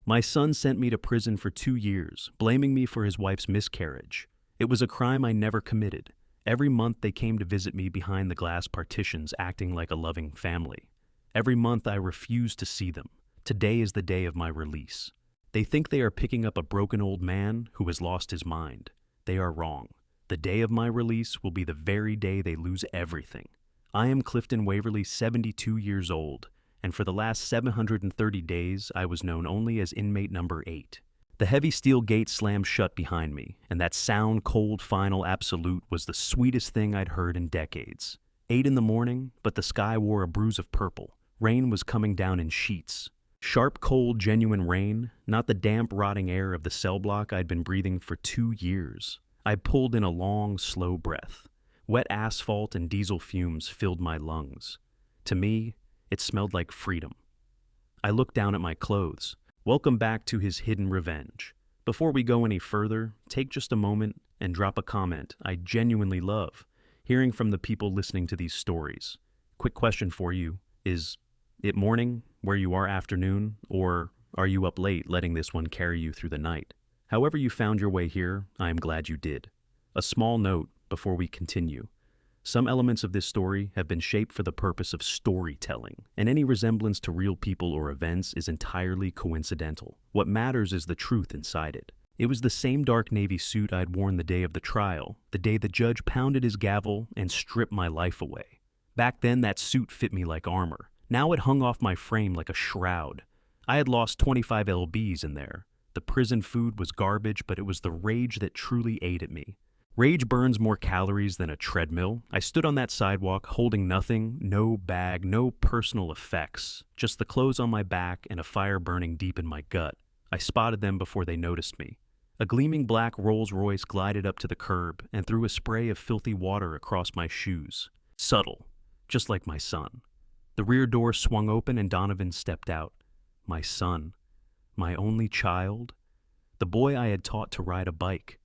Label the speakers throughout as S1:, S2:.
S1: My son sent me to prison for 2 years, blaming me for his wife's miscarriage. It was a crime I never committed. Every month they came to visit me behind the glass partitions, acting like a loving family. Every month I refused to see them. Today is the day of my release. They think they are picking up a broken old man who has lost his mind. They are wrong. The day of my release will be the very day they lose everything. I am Clifton Waverly, 72 years old, and for the last 730 days I was known only as inmate number 8. The heavy steel gate slammed shut behind me, and that sound, cold, final absolute was the sweetest thing I'd heard in decades. 8 in the morning, but the sky wore a bruise of purple. Rain was coming down in sheets. Sharp, cold, genuine rain, not the damp, rotting air of the cell block I'd been breathing for 2 years. I pulled in a long, slow breath. Wet asphalt and diesel fumes filled my lungs. To me, it smelled like freedom. I looked down at my clothes. Welcome back to his hidden revenge. Before we go any further, take just a moment and drop a comment. I genuinely love hearing from the people listening to these stories. Quick question for you. Is it morning where you are, afternoon, or are you up late letting this one carry you through the night? However you found your way here, I am glad you did. A small note before we continue. Some elements of this story have been shaped for the purpose of storytelling, and any resemblance to real people or events is entirely coincidental. What matters is the truth inside it. It was the same dark navy suit I'd worn the day of the trial, the day the judge pounded his gavel and stripped my life away. Back then, that suit fit me like armor. Now it hung off my frame like a shroud. I had lost 25 lbs in there. The prison food was garbage, but it was the rage that truly ate at me. Rage burns more calories than a treadmill. I stood on that sidewalk holding nothing, no bag, no personal effects, just the clothes on my back and a fire burning deep in my gut. I spotted them before they noticed me. A gleaming black Rolls-Royce glided up to the curb and threw a spray of filthy water across my shoes. Subtle, just like my son. The rear door swung open and Donovan stepped out. My son. My only child. The boy I had taught to ride a bike.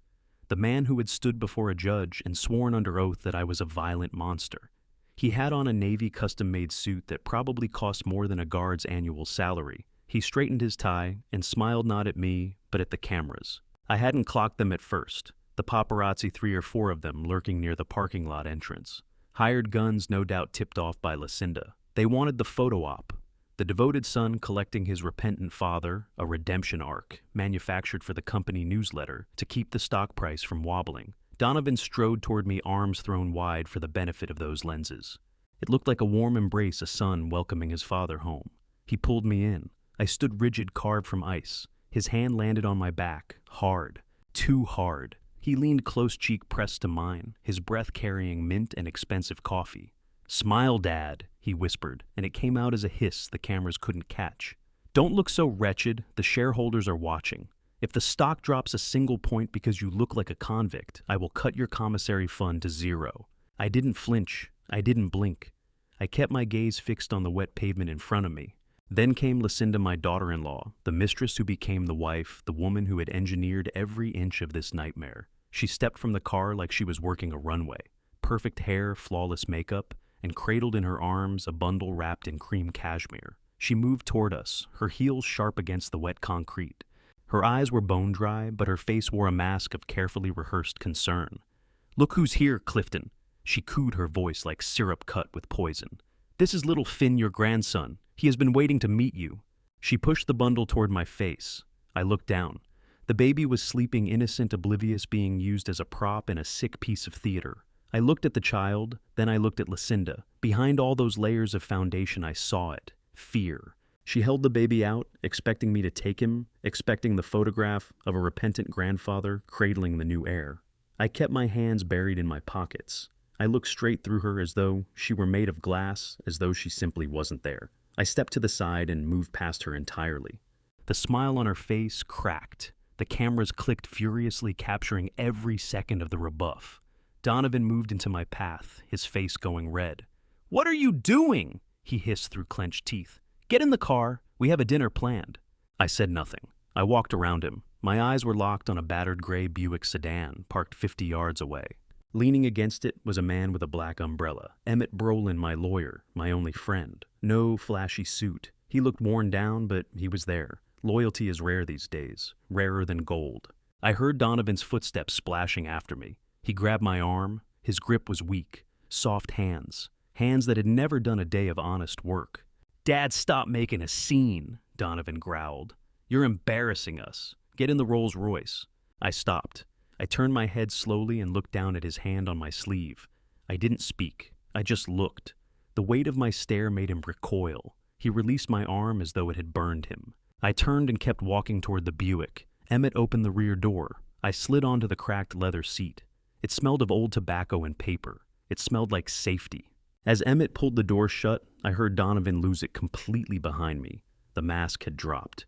S1: The man who had stood before a judge and sworn under oath that I was a violent monster. He had on a Navy custom-made suit that probably cost more than a guard's annual salary. He straightened his tie and smiled not at me, but at the cameras. I hadn't clocked them at first, the paparazzi 3 or 4 of them lurking near the parking lot entrance. Hired guns no doubt tipped off by Lucinda. They wanted the photo op. The devoted son collecting his repentant father, a redemption arc, manufactured for the company newsletter to keep the stock price from wobbling. Donovan strode toward me, arms thrown wide for the benefit of those lenses. It looked like a warm embrace, a son welcoming his father home. He pulled me in. I stood rigid, carved from ice. His hand landed on my back, hard, too hard. He leaned close, cheek pressed to mine, his breath carrying mint and expensive coffee. "Smile, Dad," he whispered, and it came out as a hiss the cameras couldn't catch. "Don't look so wretched. The shareholders are watching. If the stock drops a single point because you look like a convict, I will cut your commissary fund to 0. I didn't flinch. I didn't blink. I kept my gaze fixed on the wet pavement in front of me. Then came Lucinda, my daughter-in-law, the mistress who became the wife, the woman who had engineered every inch of this nightmare. She stepped from the car like she was working a runway. Perfect hair, flawless makeup, and cradled in her arms a bundle wrapped in cream cashmere. She moved toward us, her heels sharp against the wet concrete. Her eyes were bone dry, but her face wore a mask of carefully rehearsed concern. "Look who's here, Clifton." She cooed, her voice like syrup cut with poison. "This is little Finn, your grandson. He has been waiting to meet you." She pushed the bundle toward my face. I looked down. The baby was sleeping, innocent, oblivious, being used as a prop in a sick piece of theater. I looked at the child, then I looked at Lucinda. Behind all those layers of foundation, I saw it. Fear. She held the baby out, expecting me to take him, expecting the photograph of a repentant grandfather cradling the new heir. I kept my hands buried in my pockets. I looked straight through her as though she were made of glass, as though she simply wasn't there. I stepped to the side and moved past her entirely. The smile on her face cracked. The cameras clicked furiously, capturing every second of the rebuff. Donovan moved into my path, his face going red. "What are you doing?" he hissed through clenched teeth. "Get in the car. We have a dinner planned." I said nothing. I walked around him. My eyes were locked on a battered gray Buick sedan, parked 50 yards away. Leaning against it was a man with a black umbrella. Emmett Brolin, my lawyer, my only friend. No flashy suit. He looked worn down, but he was there. Loyalty is rare these days, rarer than gold. I heard Donovan's footsteps splashing after me. He grabbed my arm. His grip was weak. Soft hands. Hands that had never done a day of honest work. "Dad, stop making a scene," Donovan growled. "You're embarrassing us. Get in the Rolls Royce." I stopped. I turned my head slowly and looked down at his hand on my sleeve. I didn't speak. I just looked. The weight of my stare made him recoil. He released my arm as though it had burned him. I turned and kept walking toward the Buick. Emmett opened the rear door. I slid onto the cracked leather seat. It smelled of old tobacco and paper. It smelled like safety. As Emmett pulled the door shut, I heard Donovan lose it completely behind me. The mask had dropped.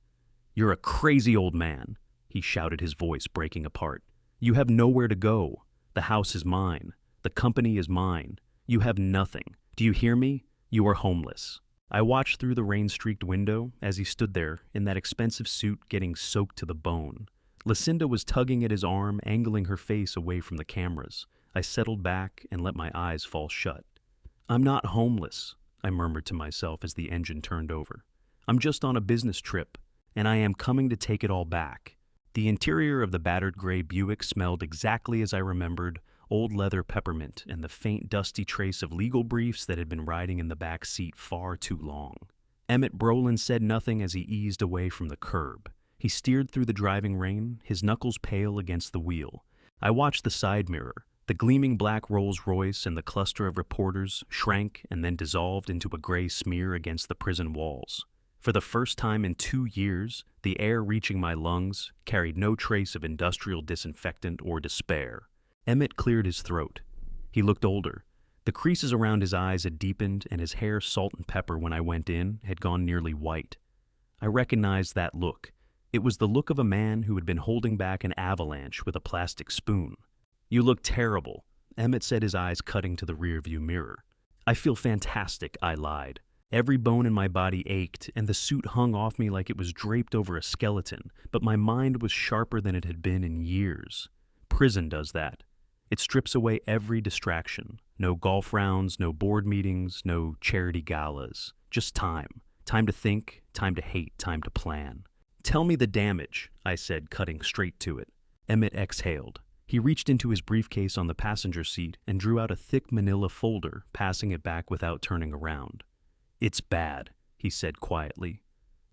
S1: "You're a crazy old man," he shouted, his voice breaking apart. "You have nowhere to go. The house is mine. The company is mine. You have nothing. Do you hear me? You are homeless." I watched through the rain-streaked window as he stood there in that expensive suit getting soaked to the bone. Lucinda was tugging at his arm, angling her face away from the cameras. I settled back and let my eyes fall shut. "I'm not homeless," I murmured to myself as the engine turned over. "I'm just on a business trip, and I am coming to take it all back." The interior of the battered gray Buick smelled exactly as I remembered, old leather peppermint and the faint dusty trace of legal briefs that had been riding in the back seat far too long. Emmett Brolin said nothing as he eased away from the curb. He steered through the driving rain, his knuckles pale against the wheel. I watched the side mirror. The gleaming black Rolls-Royce and the cluster of reporters shrank and then dissolved into a gray smear against the prison walls. For the first time in 2 years, the air reaching my lungs carried no trace of industrial disinfectant or despair. Emmett cleared his throat. He looked older. The creases around his eyes had deepened, and his hair, salt and pepper when I went in, had gone nearly white. I recognized that look. It was the look of a man who had been holding back an avalanche with a plastic spoon. "You look terrible," Emmett said, his eyes cutting to the rearview mirror. "I feel fantastic," I lied. Every bone in my body ached, and the suit hung off me like it was draped over a skeleton, but my mind was sharper than it had been in years. Prison does that. It strips away every distraction. No golf rounds, no board meetings, no charity galas. Just time. Time to think, time to hate, time to plan. "Tell me the damage," I said, cutting straight to it. Emmett exhaled. He reached into his briefcase on the passenger seat and drew out a thick manila folder, passing it back without turning around. "It's bad," he said quietly.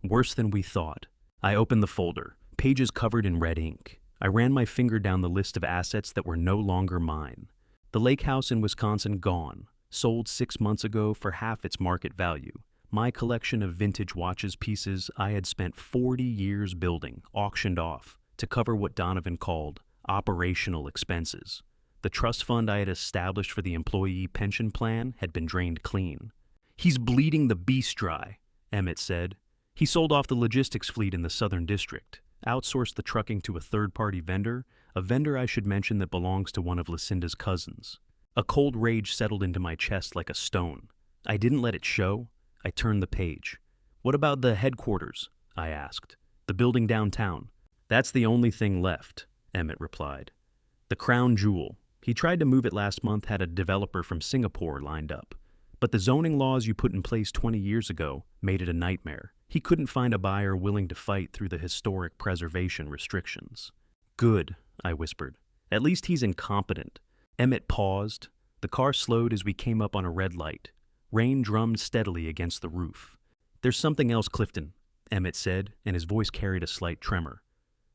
S1: "Worse than we thought." I opened the folder, pages covered in red ink. I ran my finger down the list of assets that were no longer mine. The lake house in Wisconsin gone, sold 6 months ago for half its market value. My collection of vintage watches pieces I had spent 40 years building, auctioned off, to cover what Donovan called operational expenses. The trust fund I had established for the employee pension plan had been drained clean. "He's bleeding the beast dry," Emmett said. "He sold off the logistics fleet in the Southern District, outsourced the trucking to a third-party vendor, a vendor I should mention that belongs to one of Lucinda's cousins." A cold rage settled into my chest like a stone. I didn't let it show. I turned the page. "What about the headquarters?" I asked. "The building downtown?" "That's the only thing left," Emmett replied. "The crown jewel. He tried to move it last month, had a developer from Singapore lined up. But the zoning laws you put in place 20 years ago made it a nightmare. He couldn't find a buyer willing to fight through the historic preservation restrictions." "Good," I whispered. "At least he's incompetent." Emmett paused. The car slowed as we came up on a red light. Rain drummed steadily against the roof. "There's something else, Clifton," Emmett said, and his voice carried a slight tremor.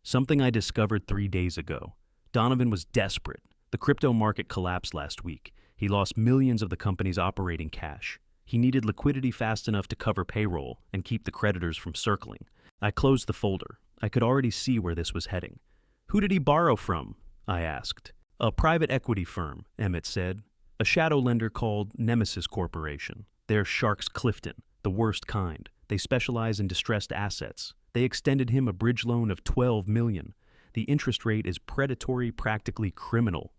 S1: "Something I discovered 3 days ago. Donovan was desperate. The crypto market collapsed last week. He lost millions of the company's operating cash. He needed liquidity fast enough to cover payroll and keep the creditors from circling." I closed the folder. I could already see where this was heading. "Who did he borrow from?" I asked. "A private equity firm," Emmett said. "A shadow lender called Nemesis Corporation. They're Sharks Clifton, the worst kind. They specialize in distressed assets. They extended him a bridge loan of $12 million. The interest rate is predatory, practically criminal."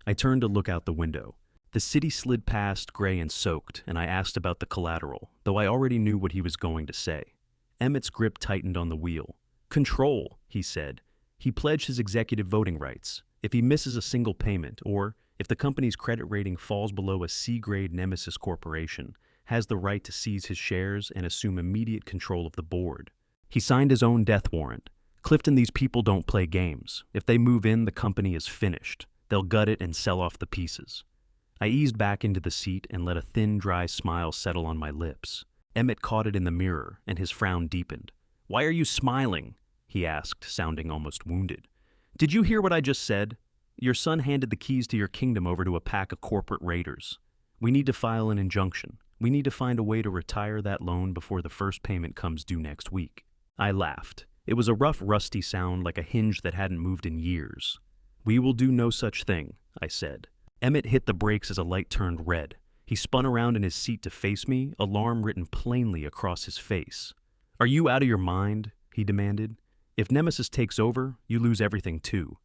S1: I turned to look out the window. The city slid past, gray and soaked, and I asked about the collateral, though I already knew what he was going to say. Emmett's grip tightened on the wheel. "Control," he said. "He pledged his executive voting rights. If he misses a single payment, or if the company's credit rating falls below a C-grade Nemesis Corporation, has the right to seize his shares and assume immediate control of the board." He signed his own death warrant. Clifton, these people don't play games. If they move in, the company is finished. They'll gut it and sell off the pieces. I eased back into the seat and let a thin, dry smile settle on my lips. Emmett caught it in the mirror, and his frown deepened. "Why are you smiling?" he asked, sounding almost wounded. "Did you hear what I just said? Your son handed the keys to your kingdom over to a pack of corporate raiders. We need to file an injunction. We need to find a way to retire that loan before the first payment comes due next week." I laughed. It was a rough, rusty sound like a hinge that hadn't moved in years. "We will do no such thing," I said. Emmett hit the brakes as a light turned red. He spun around in his seat to face me, alarm written plainly across his face. "Are you out of your mind?" he demanded. "If Nemesis takes over, you lose everything too.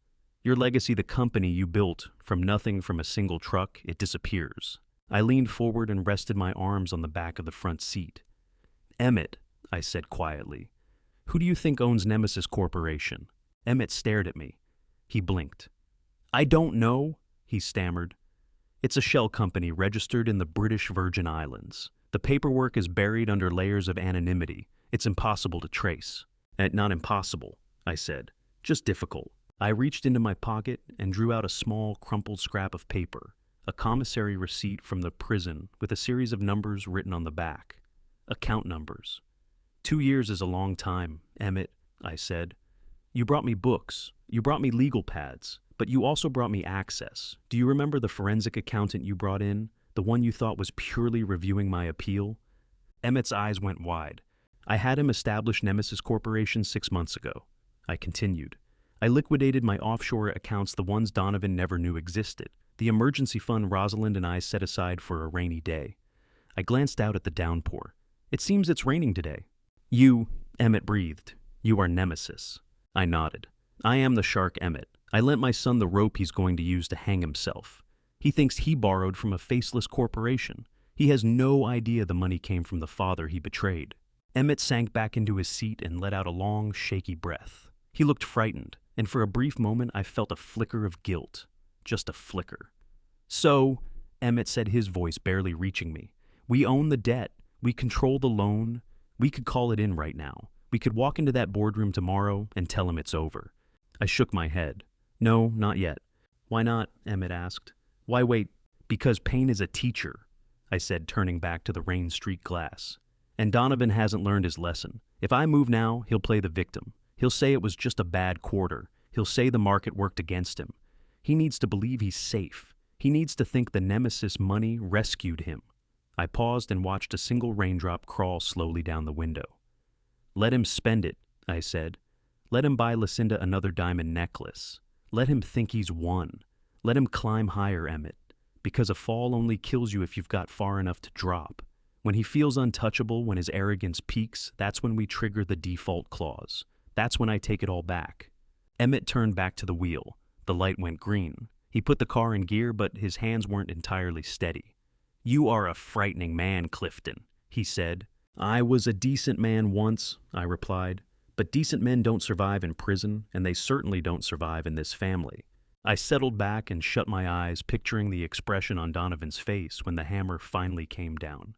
S1: Your legacy, the company you built from nothing, from a single truck, it disappears." I leaned forward and rested my arms on the back of the front seat. "Emmett," I said quietly, "who do you think owns Nemesis Corporation?" Emmett stared at me. He blinked. "I don't know," he stammered. "It's a shell company registered in the British Virgin Islands. The paperwork is buried under layers of anonymity. It's impossible to trace." "Not impossible," I said, "just difficult." I reached into my pocket and drew out a small, crumpled scrap of paper, a commissary receipt from the prison with a series of numbers written on the back. Account numbers. 2 years is a long time, Emmett," I said. "You brought me books. You brought me legal pads. But you also brought me access. Do you remember the forensic accountant you brought in? The one you thought was purely reviewing my appeal?" Emmett's eyes went wide. "I had him establish Nemesis Corporation 6 months ago," I continued. "I liquidated my offshore accounts, the ones Donovan never knew existed, the emergency fund Rosalind and I set aside for a rainy day." I glanced out at the downpour. "It seems it's raining today." "You," Emmett breathed, "you are Nemesis." I nodded. "I am the shark, Emmett. I lent my son the rope he's going to use to hang himself. He thinks he borrowed from a faceless corporation. He has no idea the money came from the father he betrayed." Emmett sank back into his seat and let out a long, shaky breath. He looked frightened, and for a brief moment I felt a flicker of guilt. Just a flicker. "So," Emmett said, his voice barely reaching me, "we own the debt. We control the loan. We could call it in right now. We could walk into that boardroom tomorrow and tell him it's over." I shook my head. "No, not yet." "Why not?" Emmett asked. "Why wait?" "Because pain is a teacher," I said, turning back to the rain-streaked glass. "And Donovan hasn't learned his lesson. If I move now, he'll play the victim. He'll say it was just a bad quarter. He'll say the market worked against him. He needs to believe he's safe. He needs to think the Nemesis money rescued him." I paused and watched a single raindrop crawl slowly down the window. "Let him spend it," I said. "Let him buy Lucinda another diamond necklace. Let him think he's won. Let him climb higher, Emmett. Because a fall only kills you if you've got far enough to drop. When he feels untouchable, when his arrogance peaks, that's when we trigger the default clause. That's when I take it all back." Emmett turned back to the wheel. The light went green. He put the car in gear, but his hands weren't entirely steady. "You are a frightening man, Clifton," he said. "I was a decent man once," I replied. "But decent men don't survive in prison, and they certainly don't survive in this family." I settled back and shut my eyes, picturing the expression on Donovan's face when the hammer finally came down.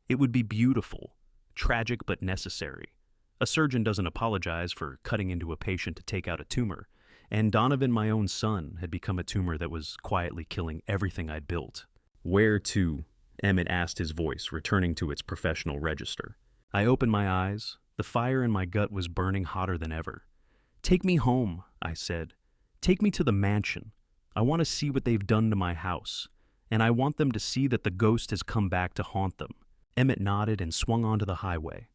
S1: It would be beautiful, tragic but necessary. A surgeon doesn't apologize for cutting into a patient to take out a tumor, and Donovan, my own son, had become a tumor that was quietly killing everything I'd built. "Where to?" Emmett asked, his voice returning to its professional register. I opened my eyes. The fire in my gut was burning hotter than ever. "Take me home," I said. "Take me to the mansion. I want to see what they've done to my house, and I want them to see that the ghost has come back to haunt them." Emmett nodded and swung onto the highway.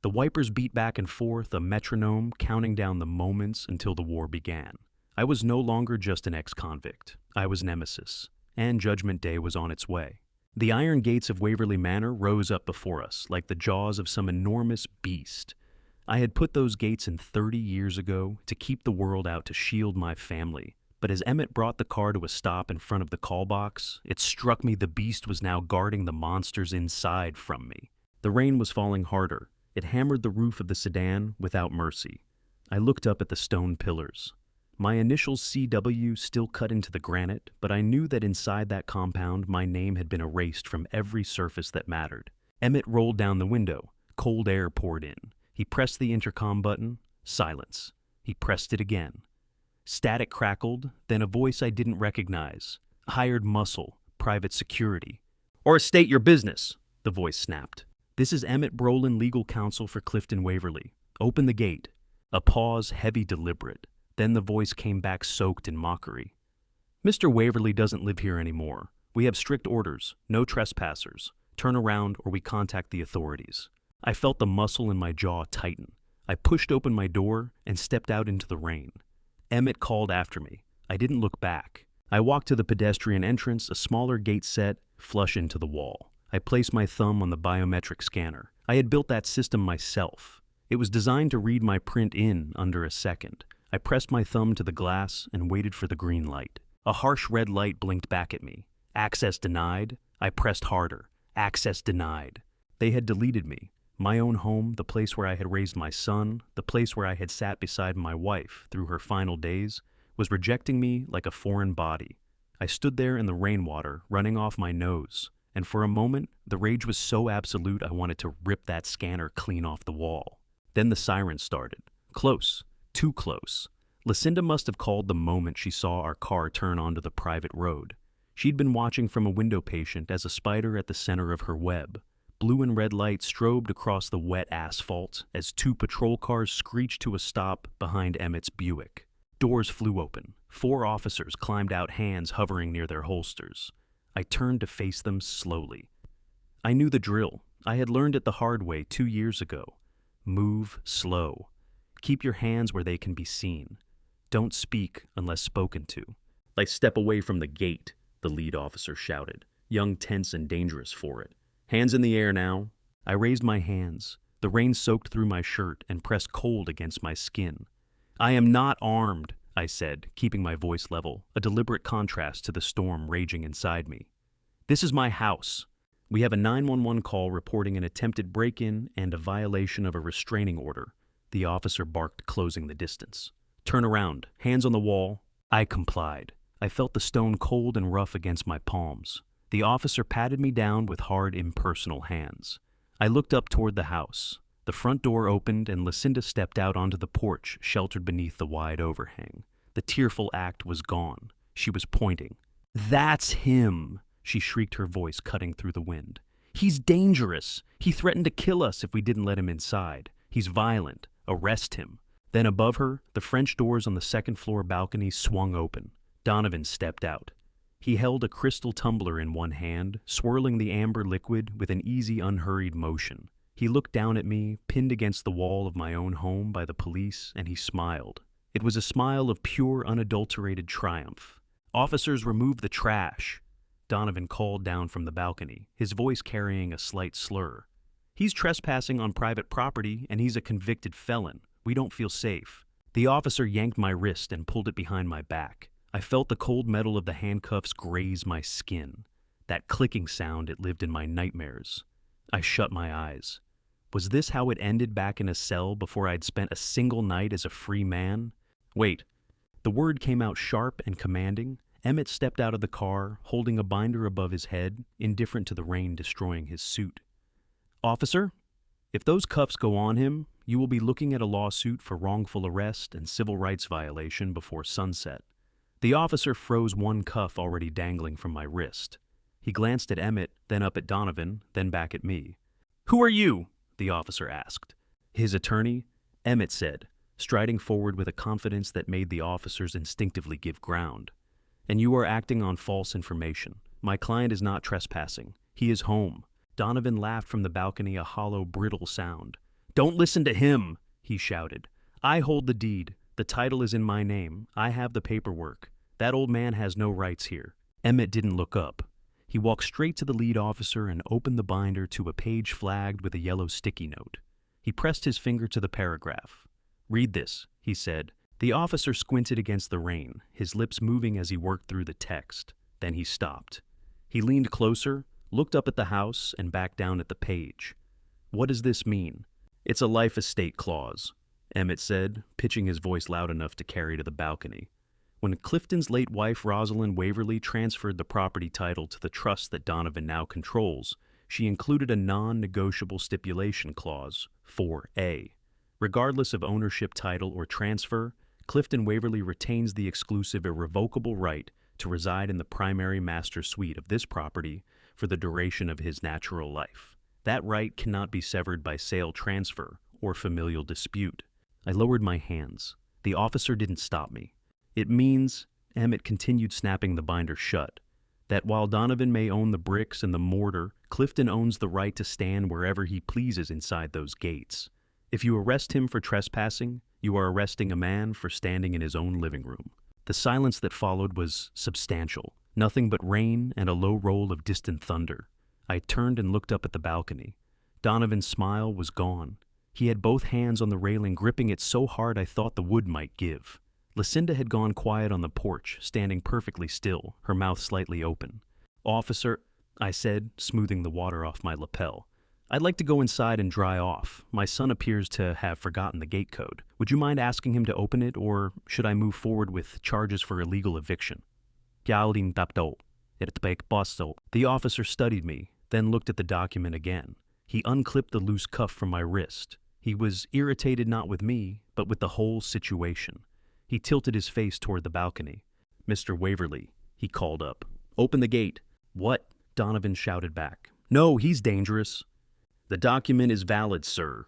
S1: The wipers beat back and forth, a metronome counting down the moments until the war began. I was no longer just an ex-convict. I was Nemesis, and Judgment Day was on its way. The iron gates of Waverly Manor rose up before us like the jaws of some enormous beast. I had put those gates in 30 years ago to keep the world out, to shield my family. But as Emmett brought the car to a stop in front of the call box, it struck me the beast was now guarding the monsters inside from me. The rain was falling harder. It hammered the roof of the sedan without mercy. I looked up at the stone pillars. My initials CW still cut into the granite, but I knew that inside that compound my name had been erased from every surface that mattered. Emmett rolled down the window. Cold air poured in. He pressed the intercom button. Silence. He pressed it again. Static crackled, then a voice I didn't recognize. Hired muscle, private security. "Or state your business," the voice snapped. "This is Emmett Brolin, legal counsel for Clifton Waverly. Open the gate." A pause, heavy, deliberate. Then the voice came back soaked in mockery. "Mr. Waverly doesn't live here anymore. We have strict orders. No trespassers. Turn around or we contact the authorities." I felt the muscle in my jaw tighten. I pushed open my door and stepped out into the rain. Emmett called after me. I didn't look back. I walked to the pedestrian entrance, a smaller gate set, flush into the wall. I placed my thumb on the biometric scanner. I had built that system myself. It was designed to read my print in under a second. I pressed my thumb to the glass and waited for the green light. A harsh red light blinked back at me. Access denied. I pressed harder. Access denied. They had deleted me. My own home, the place where I had raised my son, the place where I had sat beside my wife through her final days, was rejecting me like a foreign body. I stood there in the rainwater, running off my nose, and for a moment, the rage was so absolute I wanted to rip that scanner clean off the wall. Then the siren started. Close. Too close. Lucinda must have called the moment she saw our car turn onto the private road. She'd been watching from a window patient as a spider at the center of her web. Blue and red lights strobed across the wet asphalt as two patrol cars screeched to a stop behind Emmett's Buick. Doors flew open. 4 officers climbed out, hands hovering near their holsters. I turned to face them slowly. I knew the drill. I had learned it the hard way 2 years ago. Move slow. Keep your hands where they can be seen. Don't speak unless spoken to. "Like step away from the gate," the lead officer shouted, young, tense, and dangerous for it. "Hands in the air now." I raised my hands. The rain soaked through my shirt and pressed cold against my skin. "I am not armed," I said, keeping my voice level, a deliberate contrast to the storm raging inside me. "This is my house. We have a 911 call reporting an attempted break-in and a violation of a restraining order," the officer barked, closing the distance. "Turn around, hands on the wall." I complied. I felt the stone cold and rough against my palms. The officer patted me down with hard, impersonal hands. I looked up toward the house. The front door opened and Lucinda stepped out onto the porch, sheltered beneath the wide overhang. The tearful act was gone. She was pointing. "That's him," she shrieked, her voice cutting through the wind. "He's dangerous. He threatened to kill us if we didn't let him inside. He's violent. Arrest him." Then above her, the French doors on the second-floor balcony swung open. Donovan stepped out. He held a crystal tumbler in one hand, swirling the amber liquid with an easy, unhurried motion. He looked down at me, pinned against the wall of my own home by the police, and he smiled. It was a smile of pure, unadulterated triumph. "Officers, remove the trash," Donovan called down from the balcony, his voice carrying a slight slur. "He's trespassing on private property, and he's a convicted felon. We don't feel safe." The officer yanked my wrist and pulled it behind my back. I felt the cold metal of the handcuffs graze my skin. That clicking sound, it lived in my nightmares. I shut my eyes. Was this how it ended back in a cell before I'd spent a single night as a free man? "Wait." The word came out sharp and commanding. Emmett stepped out of the car, holding a binder above his head, indifferent to the rain destroying his suit. "Officer, if those cuffs go on him, you will be looking at a lawsuit for wrongful arrest and civil rights violation before sunset." The officer froze one cuff already dangling from my wrist. He glanced at Emmett, then up at Donovan, then back at me. "Who are you?" the officer asked. "His attorney," Emmett said, striding forward with a confidence that made the officers instinctively give ground. "And you are acting on false information. My client is not trespassing. He is home." Donovan laughed from the balcony, a hollow, brittle sound. "Don't listen to him," he shouted. "I hold the deed. The title is in my name. I have the paperwork. That old man has no rights here." Emmett didn't look up. He walked straight to the lead officer and opened the binder to a page flagged with a yellow sticky note. He pressed his finger to the paragraph. "Read this," he said. The officer squinted against the rain, his lips moving as he worked through the text. Then he stopped. He leaned closer, looked up at the house, and back down at the page. "What does this mean?" "It's a life estate clause," Emmett said, pitching his voice loud enough to carry to the balcony. "When Clifton's late wife, Rosalind Waverly, transferred the property title to the trust that Donovan now controls, she included a non-negotiable stipulation clause, 4A. Regardless of ownership, title, or transfer, Clifton Waverly retains the exclusive irrevocable right to reside in the primary master suite of this property for the duration of his natural life. That right cannot be severed by sale, transfer, or familial dispute. I lowered my hands. The officer didn't stop me. It means, Emmett continued snapping the binder shut, that while Donovan may own the bricks and the mortar, Clifton owns the right to stand wherever he pleases inside those gates. If you arrest him for trespassing, you are arresting a man for standing in his own living room. The silence that followed was substantial, nothing but rain and a low roll of distant thunder. I turned and looked up at the balcony. Donovan's smile was gone. He had both hands on the railing, gripping it so hard I thought the wood might give. Lucinda had gone quiet on the porch, standing perfectly still, her mouth slightly open. "Officer," I said, smoothing the water off my lapel, "I'd like to go inside and dry off. My son appears to have forgotten the gate code. Would you mind asking him to open it, or should I move forward with charges for illegal eviction?" The officer studied me, then looked at the document again. He unclipped the loose cuff from my wrist. He was irritated not with me, but with the whole situation. He tilted his face toward the balcony. "Mr. Waverly," he called up. "Open the gate." "What?" Donovan shouted back. "No, he's dangerous." "The document is valid, sir."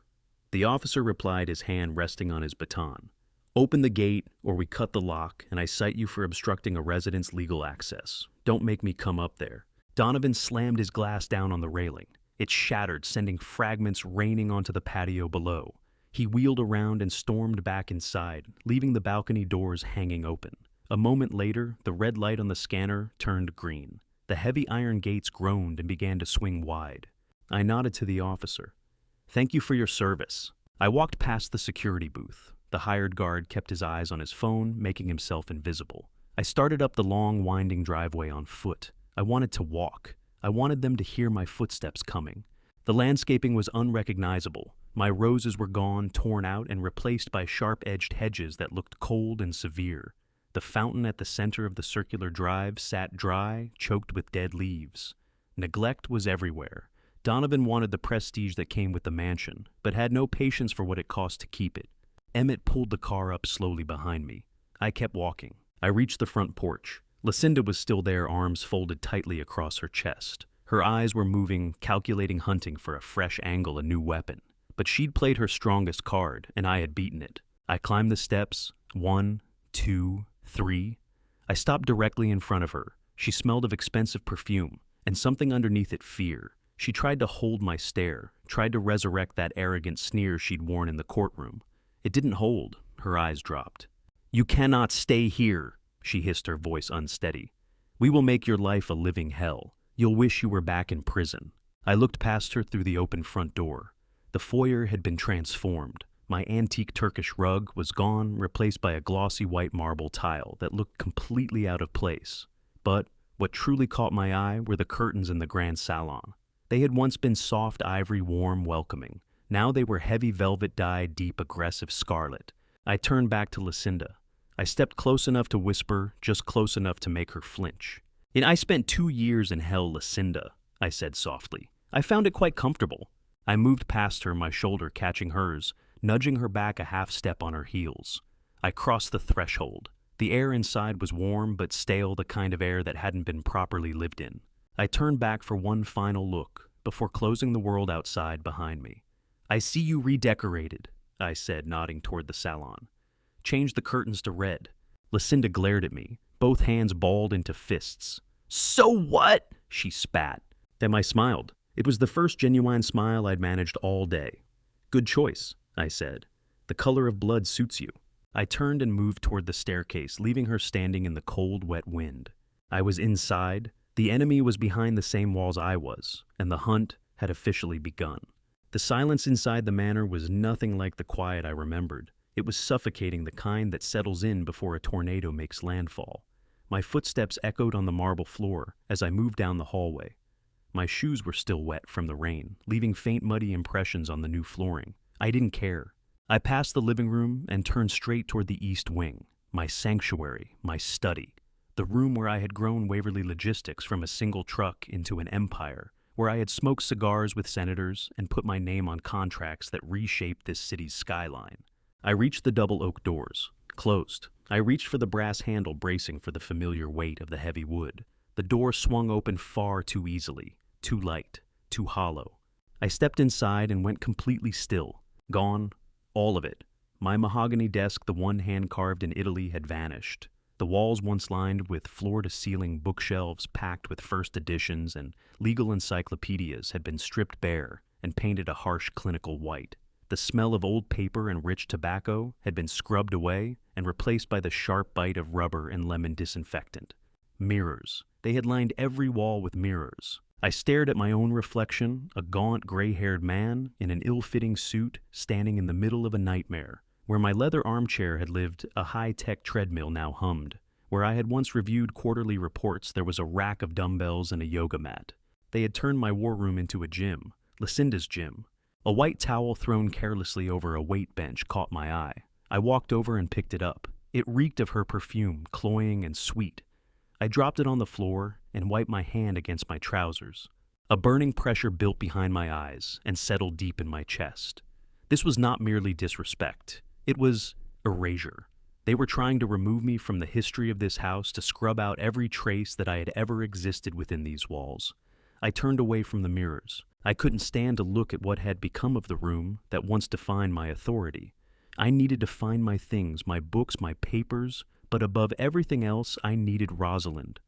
S1: The officer replied, his hand resting on his baton. "Open the gate, or we cut the lock, and I cite you for obstructing a resident's legal access. Don't make me come up there." Donovan slammed his glass down on the railing. It shattered, sending fragments raining onto the patio below. He wheeled around and stormed back inside, leaving the balcony doors hanging open. A moment later, the red light on the scanner turned green. The heavy iron gates groaned and began to swing wide. I nodded to the officer. "Thank you for your service." I walked past the security booth. The hired guard kept his eyes on his phone, making himself invisible. I started up the long, winding driveway on foot. I wanted to walk. I wanted them to hear my footsteps coming. The landscaping was unrecognizable. My roses were gone, torn out, and replaced by sharp-edged hedges that looked cold and severe. The fountain at the center of the circular drive sat dry, choked with dead leaves. Neglect was everywhere. Donovan wanted the prestige that came with the mansion, but had no patience for what it cost to keep it. Emmett pulled the car up slowly behind me. I kept walking. I reached the front porch. Lucinda was still there, arms folded tightly across her chest. Her eyes were moving, calculating, hunting for a fresh angle, a new weapon. But she'd played her strongest card, and I had beaten it. I climbed the steps, 1, 2, 3. I stopped directly in front of her. She smelled of expensive perfume, and something underneath it, fear. She tried to hold my stare, tried to resurrect that arrogant sneer she'd worn in the courtroom. It didn't hold. Her eyes dropped. "You cannot stay here," she hissed, her voice unsteady. "We will make your life a living hell. You'll wish you were back in prison." I looked past her through the open front door. The foyer had been transformed. My antique Turkish rug was gone, replaced by a glossy white marble tile that looked completely out of place. But what truly caught my eye were the curtains in the grand salon. They had once been soft ivory, warm, welcoming. Now they were heavy velvet dyed, deep, aggressive scarlet. I turned back to Lucinda. I stepped close enough to whisper, just close enough to make her flinch. "I spent 2 years in hell, Lucinda," I said softly. "I found it quite comfortable." I moved past her, my shoulder catching hers, nudging her back a half step on her heels. I crossed the threshold. The air inside was warm but stale, the kind of air that hadn't been properly lived in. I turned back for one final look before closing the world outside behind me. "I see you redecorated," I said, nodding toward the salon. "Change the curtains to red." Lucinda glared at me, both hands balled into fists. "So what?" she spat. Then I smiled. It was the first genuine smile I'd managed all day. "Good choice," I said. "The color of blood suits you." I turned and moved toward the staircase, leaving her standing in the cold, wet wind. I was inside. The enemy was behind the same walls I was, and the hunt had officially begun. The silence inside the manor was nothing like the quiet I remembered. It was suffocating, the kind that settles in before a tornado makes landfall. My footsteps echoed on the marble floor as I moved down the hallway. My shoes were still wet from the rain, leaving faint muddy impressions on the new flooring. I didn't care. I passed the living room and turned straight toward the east wing, my sanctuary, my study, the room where I had grown Waverly Logistics from a single truck into an empire, where I had smoked cigars with senators and put my name on contracts that reshaped this city's skyline. I reached the double oak doors, closed. I reached for the brass handle, bracing for the familiar weight of the heavy wood. The door swung open far too easily, too light, too hollow. I stepped inside and went completely still. Gone, all of it. My mahogany desk, the one hand-carved in Italy, had vanished. The walls, once lined with floor-to-ceiling bookshelves packed with first editions and legal encyclopedias, had been stripped bare and painted a harsh clinical white. The smell of old paper and rich tobacco had been scrubbed away and replaced by the sharp bite of rubber and lemon disinfectant. Mirrors. They had lined every wall with mirrors. I stared at my own reflection, a gaunt, gray-haired man in an ill-fitting suit standing in the middle of a nightmare. Where my leather armchair had lived, a high-tech treadmill now hummed. Where I had once reviewed quarterly reports, there was a rack of dumbbells and a yoga mat. They had turned my war room into a gym, Lucinda's gym. A white towel thrown carelessly over a weight bench caught my eye. I walked over and picked it up. It reeked of her perfume, cloying and sweet. I dropped it on the floor and wiped my hand against my trousers. A burning pressure built behind my eyes and settled deep in my chest. This was not merely disrespect. It was erasure. They were trying to remove me from the history of this house, to scrub out every trace that I had ever existed within these walls. I turned away from the mirrors. I couldn't stand to look at what had become of the room that once defined my authority. I needed to find my things, my books, my papers, but above everything else, I needed Rosalind.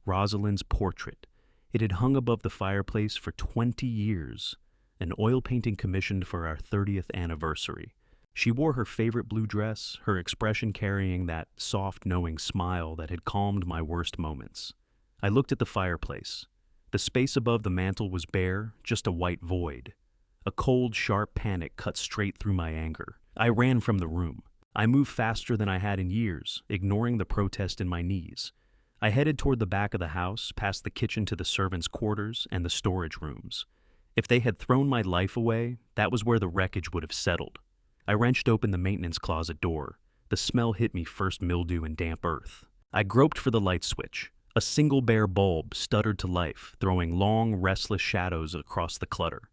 S1: Rosalind's portrait. It had hung above the fireplace for 20 years, an oil painting commissioned for our 30th anniversary. She wore her favorite blue dress, her expression carrying that soft, knowing smile that had calmed my worst moments. I looked at the fireplace. The space above the mantel was bare, just a white void. A cold, sharp panic cut straight through my anger. I ran from the room. I moved faster than I had in years, ignoring the protest in my knees. I headed toward the back of the house, past the kitchen to the servants' quarters and the storage rooms. If they had thrown my life away, that was where the wreckage would have settled. I wrenched open the maintenance closet door. The smell hit me, first mildew and damp earth. I groped for the light switch. A single bare bulb stuttered to life, throwing long, restless shadows across the clutter.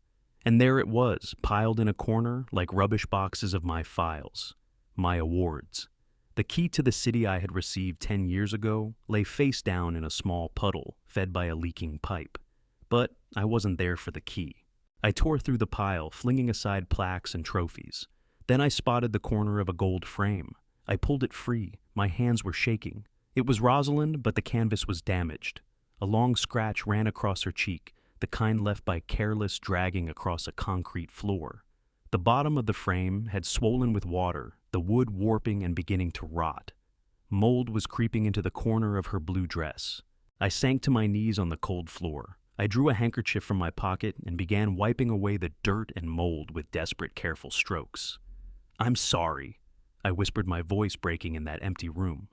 S1: And there it was, piled in a corner like rubbish boxes of my files, my awards. The key to the city I had received 10 years ago lay face down in a small puddle fed by a leaking pipe. But I wasn't there for the key. I tore through the pile, flinging aside plaques and trophies. Then I spotted the corner of a gold frame. I pulled it free. My hands were shaking. It was Rosalind, but the canvas was damaged. A long scratch ran across her cheek, the kind left by careless dragging across a concrete floor. The bottom of the frame had swollen with water, the wood warping and beginning to rot. Mold was creeping into the corner of her blue dress. I sank to my knees on the cold floor. I drew a handkerchief from my pocket and began wiping away the dirt and mold with desperate, careful strokes. "I'm sorry," I whispered, my voice breaking in that empty room.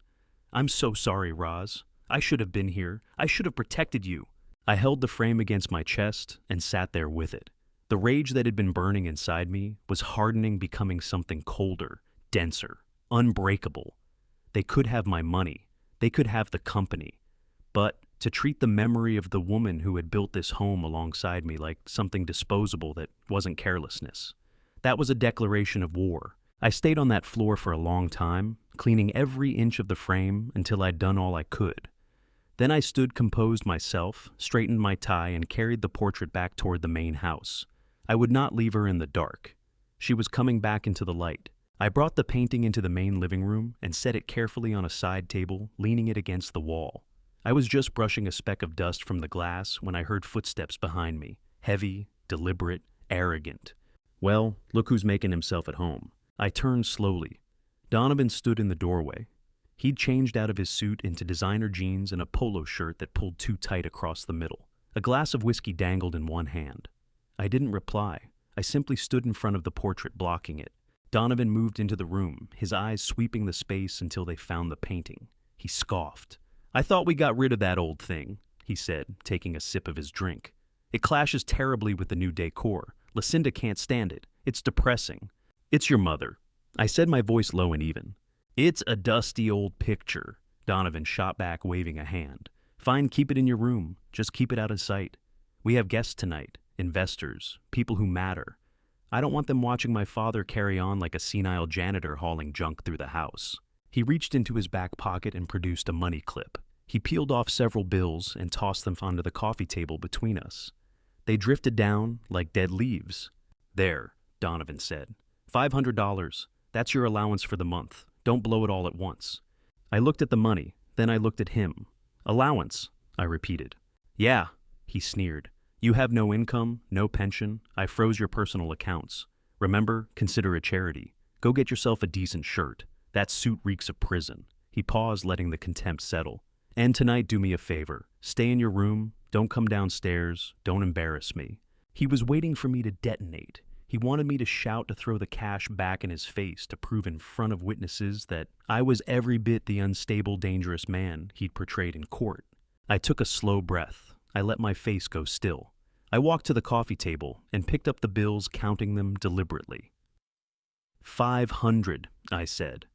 S1: "I'm so sorry, Roz. I should have been here. I should have protected you." I held the frame against my chest and sat there with it. The rage that had been burning inside me was hardening, becoming something colder, denser, unbreakable. They could have my money. They could have the company. But to treat the memory of the woman who had built this home alongside me like something disposable that wasn't carelessness. That was a declaration of war. I stayed on that floor for a long time, cleaning every inch of the frame until I'd done all I could. Then I stood composed myself, straightened my tie, and carried the portrait back toward the main house. I would not leave her in the dark. She was coming back into the light. I brought the painting into the main living room and set it carefully on a side table, leaning it against the wall. I was just brushing a speck of dust from the glass when I heard footsteps behind me, heavy, deliberate, arrogant. Well, look who's making himself at home. I turned slowly. Donovan stood in the doorway. He'd changed out of his suit into designer jeans and a polo shirt that pulled too tight across the middle. A glass of whiskey dangled in one hand. I didn't reply. I simply stood in front of the portrait, blocking it. Donovan moved into the room, his eyes sweeping the space until they found the painting. He scoffed. "I thought we got rid of that old thing," he said, taking a sip of his drink. "It clashes terribly with the new decor. Lucinda can't stand it. It's depressing." "It's your mother," I said, my voice low and even. "It's a dusty old picture," Donovan shot back, waving a hand. "Fine, keep it in your room. Just keep it out of sight." We have guests tonight, investors, people who matter. I don't want them watching my father carry on like a senile janitor hauling junk through the house. He reached into his back pocket and produced a money clip. He peeled off several bills and tossed them onto the coffee table between us. They drifted down like dead leaves. "There," Donovan said. $500. That's your allowance for the month. Don't blow it all at once." I looked at the money, then I looked at him. "Allowance," I repeated. "Yeah," he sneered. "You have no income, no pension. I froze your personal accounts. Remember, consider a charity. Go get yourself a decent shirt. That suit reeks of prison." He paused, letting the contempt settle. "And tonight, do me a favor. Stay in your room. Don't come downstairs. Don't embarrass me." He was waiting for me to detonate. He wanted me to shout, to throw the cash back in his face, to prove in front of witnesses that I was every bit the unstable, dangerous man he'd portrayed in court. I took a slow breath. I let my face go still. I walked to the coffee table and picked up the bills, counting them deliberately. 500, I said.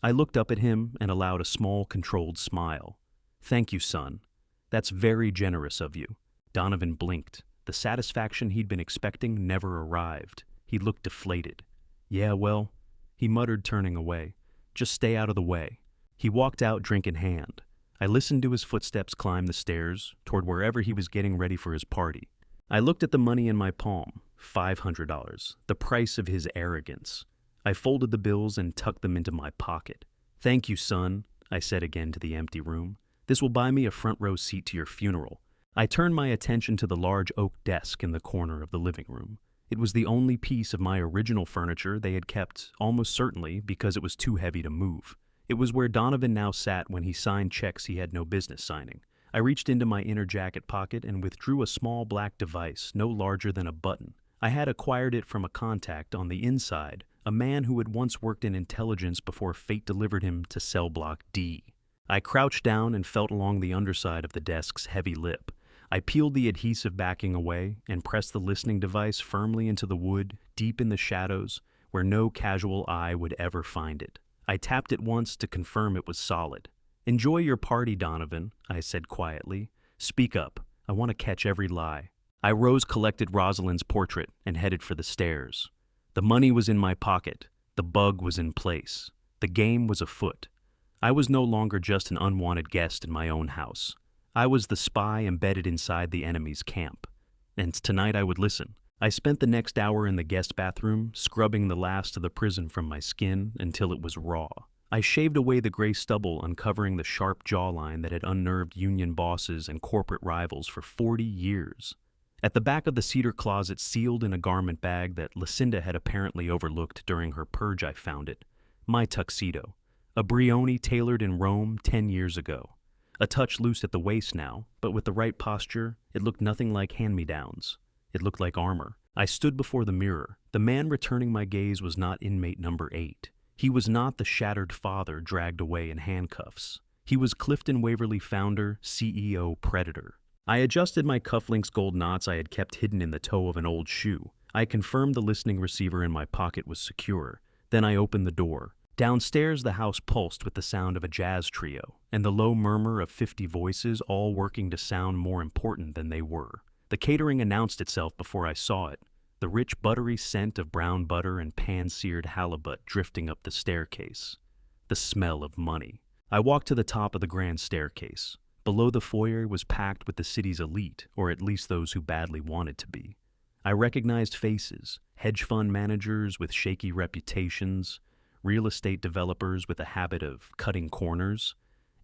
S1: I looked up at him and allowed a small, controlled smile. "Thank you, son. That's very generous of you." Donovan blinked. The satisfaction he'd been expecting never arrived. He looked deflated. "Yeah, well," he muttered, turning away. "Just stay out of the way." He walked out, drink in hand. I listened to his footsteps climb the stairs toward wherever he was getting ready for his party. I looked at the money in my palm, $500, the price of his arrogance. I folded the bills and tucked them into my pocket. "Thank you, son," I said again to the empty room. "This will buy me a front row seat to your funeral." I turned my attention to the large oak desk in the corner of the living room. It was the only piece of my original furniture they had kept, almost certainly because it was too heavy to move. It was where Donovan now sat when he signed checks he had no business signing. I reached into my inner jacket pocket and withdrew a small black device no larger than a button. I had acquired it from a contact on the inside, a man who had once worked in intelligence before fate delivered him to cell block D. I crouched down and felt along the underside of the desk's heavy lip. I peeled the adhesive backing away and pressed the listening device firmly into the wood, deep in the shadows, where no casual eye would ever find it. I tapped it once to confirm it was solid. "Enjoy your party, Donovan," I said quietly. "Speak up. I want to catch every lie." I rose, collected Rosalind's portrait, and headed for the stairs. The money was in my pocket. The bug was in place. The game was afoot. I was no longer just an unwanted guest in my own house. I was the spy embedded inside the enemy's camp. And tonight I would listen. I spent the next hour in the guest bathroom, scrubbing the last of the prison from my skin until it was raw. I shaved away the gray stubble, uncovering the sharp jawline that had unnerved union bosses and corporate rivals for 40 years. At the back of the cedar closet, sealed in a garment bag that Lucinda had apparently overlooked during her purge, I found it. My tuxedo. A Brioni tailored in Rome 10 years ago. A touch loose at the waist now, but with the right posture, it looked nothing like hand-me-downs. It looked like armor. I stood before the mirror. The man returning my gaze was not inmate number 8. He was not the shattered father dragged away in handcuffs. He was Clifton Waverly founder, CEO Predator. I adjusted my cufflinks gold knots I had kept hidden in the toe of an old shoe. I confirmed the listening receiver in my pocket was secure. Then I opened the door. Downstairs, the house pulsed with the sound of a jazz trio, and the low murmur of 50 voices, all working to sound more important than they were. The catering announced itself before I saw it, the rich buttery scent of brown butter and pan-seared halibut drifting up the staircase. The smell of money. I walked to the top of the grand staircase. Below, the foyer was packed with the city's elite, or at least those who badly wanted to be. I recognized faces, hedge fund managers with shaky reputations, real estate developers with a habit of cutting corners,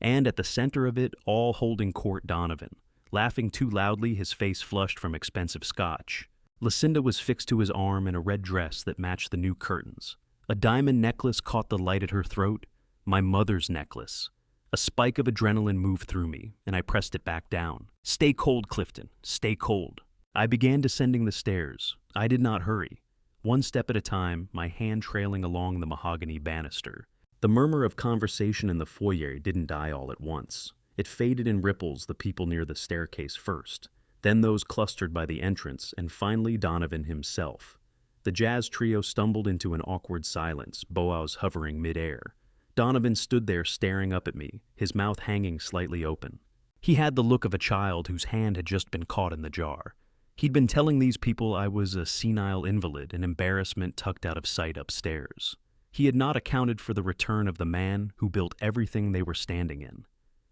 S1: and at the center of it, all holding court, Donovan, laughing too loudly, his face flushed from expensive scotch. Lucinda was fixed to his arm in a red dress that matched the new curtains. A diamond necklace caught the light at her throat, my mother's necklace. A spike of adrenaline moved through me, and I pressed it back down. "Stay cold, Clifton, stay cold." I began descending the stairs. I did not hurry. One step at a time, my hand trailing along the mahogany banister. The murmur of conversation in the foyer didn't die all at once. It faded in ripples, the people near the staircase first, then those clustered by the entrance, and finally Donovan himself. The jazz trio stumbled into an awkward silence, boas hovering mid-air. Donovan stood there staring up at me, his mouth hanging slightly open. He had the look of a child whose hand had just been caught in the jar. He'd been telling these people I was a senile invalid, an embarrassment tucked out of sight upstairs. He had not accounted for the return of the man who built everything they were standing in.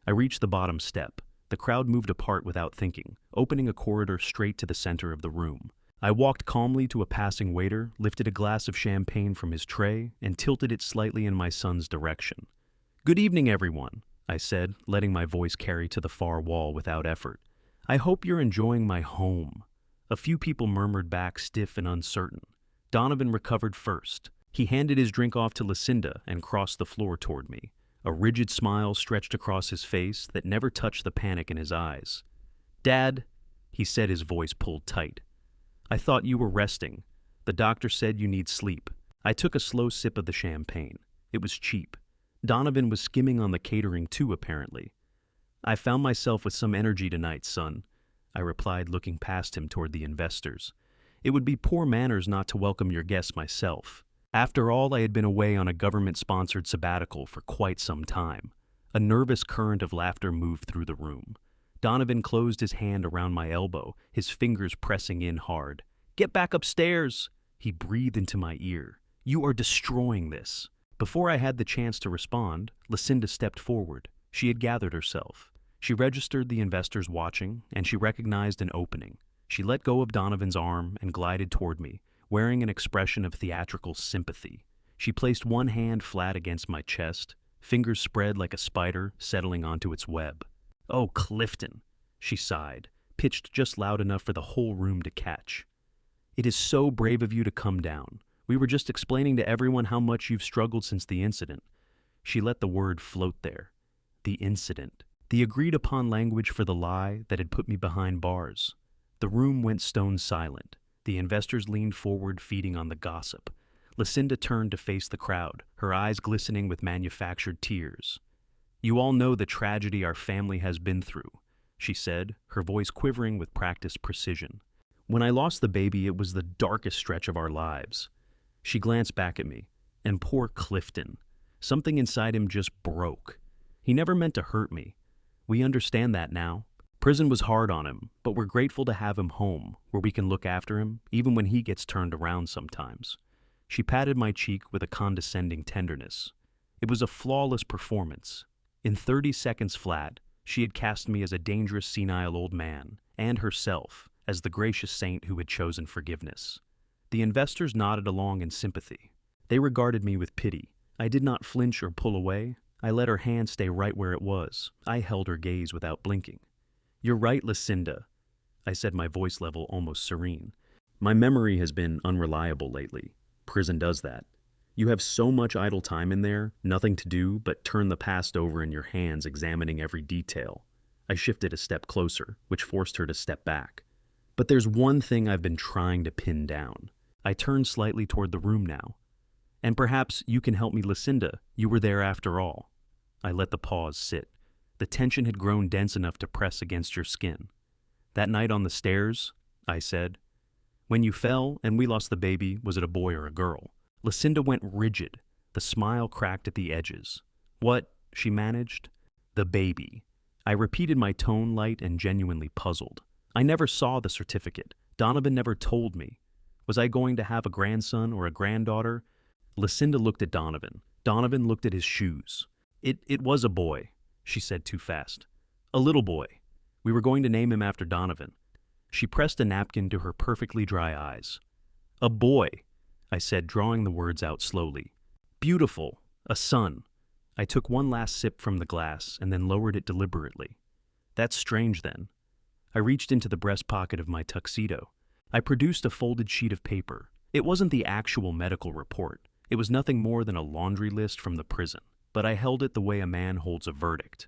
S1: I reached the bottom step. The crowd moved apart without thinking, opening a corridor straight to the center of the room. I walked calmly to a passing waiter, lifted a glass of champagne from his tray, and tilted it slightly in my son's direction. "Good evening, everyone," I said, letting my voice carry to the far wall without effort. "I hope you're enjoying my home." A few people murmured back, stiff and uncertain. Donovan recovered first. He handed his drink off to Lucinda and crossed the floor toward me. A rigid smile stretched across his face that never touched the panic in his eyes. "Dad," he said, his voice pulled tight. "I thought you were resting. The doctor said you need sleep." I took a slow sip of the champagne. It was cheap. Donovan was skimming on the catering too, apparently. "I found myself with some energy tonight, son," I replied, looking past him toward the investors. "It would be poor manners not to welcome your guests myself. After all, I had been away on a government-sponsored sabbatical for quite some time." A nervous current of laughter moved through the room. Donovan closed his hand around my elbow, his fingers pressing in hard. "Get back upstairs!" He breathed into my ear. "You are destroying this." Before I had the chance to respond, Lucinda stepped forward. She had gathered herself. She registered the investors watching, and she recognized an opening. She let go of Donovan's arm and glided toward me, wearing an expression of theatrical sympathy. She placed one hand flat against my chest, fingers spread like a spider settling onto its web. "Oh, Clifton," she sighed, pitched just loud enough for the whole room to catch. "It is so brave of you to come down. We were just explaining to everyone how much you've struggled since the incident." She let the word float there. The incident. The agreed-upon language for the lie that had put me behind bars. The room went stone silent. The investors leaned forward, feeding on the gossip. Lucinda turned to face the crowd, her eyes glistening with manufactured tears. "You all know the tragedy our family has been through," she said, her voice quivering with practiced precision. "When I lost the baby, it was the darkest stretch of our lives." She glanced back at me. And poor Clifton. Something inside him just broke. He never meant to hurt me. We understand that now. Prison was hard on him, but we're grateful to have him home, where we can look after him, even when he gets turned around sometimes. She patted my cheek with a condescending tenderness. It was a flawless performance. In 30 seconds flat, she had cast me as a dangerous senile old man, and herself as the gracious saint who had chosen forgiveness. The investors nodded along in sympathy. They regarded me with pity. I did not flinch or pull away. I let her hand stay right where it was. I held her gaze without blinking. "You're right, Lucinda," I said, my voice level almost serene. "My memory has been unreliable lately. Prison does that. You have so much idle time in there, nothing to do but turn the past over in your hands, examining every detail." I shifted a step closer, which forced her to step back. "But there's one thing I've been trying to pin down." I turned slightly toward the room now. "And perhaps you can help me, Lucinda. You were there after all." I let the pause sit. The tension had grown dense enough to press against your skin. "That night on the stairs," I said. "When you fell and we lost the baby, was it a boy or a girl?" Lucinda went rigid. The smile cracked at the edges. "What?" she managed. "The baby." I repeated, my tone light and genuinely puzzled. "I never saw the certificate. Donovan never told me. Was I going to have a grandson or a granddaughter?" Lucinda looked at Donovan. Donovan looked at his shoes. It was a boy," she said too fast. "A little boy. We were going to name him after Donovan." She pressed a napkin to her perfectly dry eyes. "A boy," I said, drawing the words out slowly. "Beautiful. A son." I took one last sip from the glass and then lowered it deliberately. "That's strange, then." I reached into the breast pocket of my tuxedo. I produced a folded sheet of paper. It wasn't the actual medical report. It was nothing more than a laundry list from the prison. But I held it the way a man holds a verdict.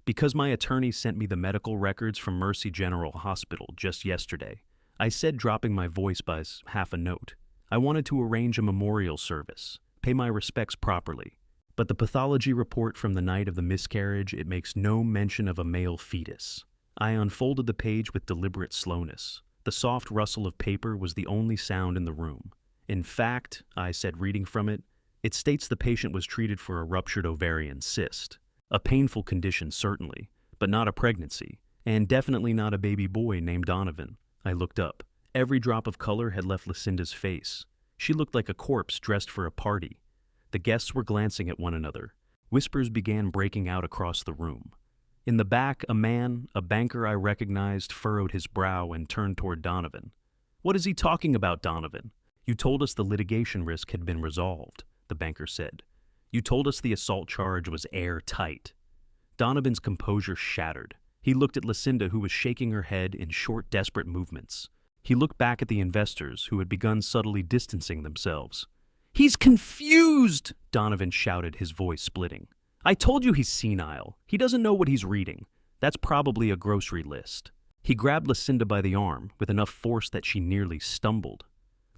S1: "Because my attorney sent me the medical records from Mercy General Hospital just yesterday," I said, dropping my voice by half a note. "I wanted to arrange a memorial service, pay my respects properly. But the pathology report from the night of the miscarriage, it makes no mention of a male fetus." I unfolded the page with deliberate slowness. The soft rustle of paper was the only sound in the room. "In fact," I said, reading from it, "it states the patient was treated for a ruptured ovarian cyst. A painful condition, certainly, but not a pregnancy, and definitely not a baby boy named Donovan." I looked up. Every drop of color had left Lucinda's face. She looked like a corpse dressed for a party. The guests were glancing at one another. Whispers began breaking out across the room. In the back, a man, a banker I recognized, furrowed his brow and turned toward Donovan. "What is he talking about, Donovan?" "You told us the litigation risk had been resolved," the banker said. "You told us the assault charge was airtight." Donovan's composure shattered. He looked at Lucinda, who was shaking her head in short, desperate movements. He looked back at the investors, who had begun subtly distancing themselves. "He's confused!" Donovan shouted, his voice splitting. "I told you he's senile. He doesn't know what he's reading. That's probably a grocery list." He grabbed Lucinda by the arm with enough force that she nearly stumbled.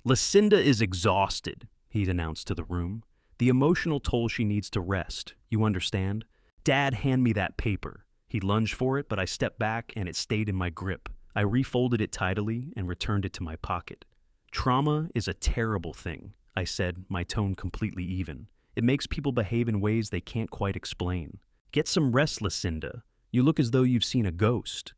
S1: "Lucinda is exhausted," he announced to the room. "The emotional toll she needs to rest. You understand? Dad, hand me that paper." He lunged for it, but I stepped back and it stayed in my grip. I refolded it tidily and returned it to my pocket. "Trauma is a terrible thing," I said, my tone completely even. "It makes people behave in ways they can't quite explain. Get some rest, Lucinda. You look as though you've seen a ghost."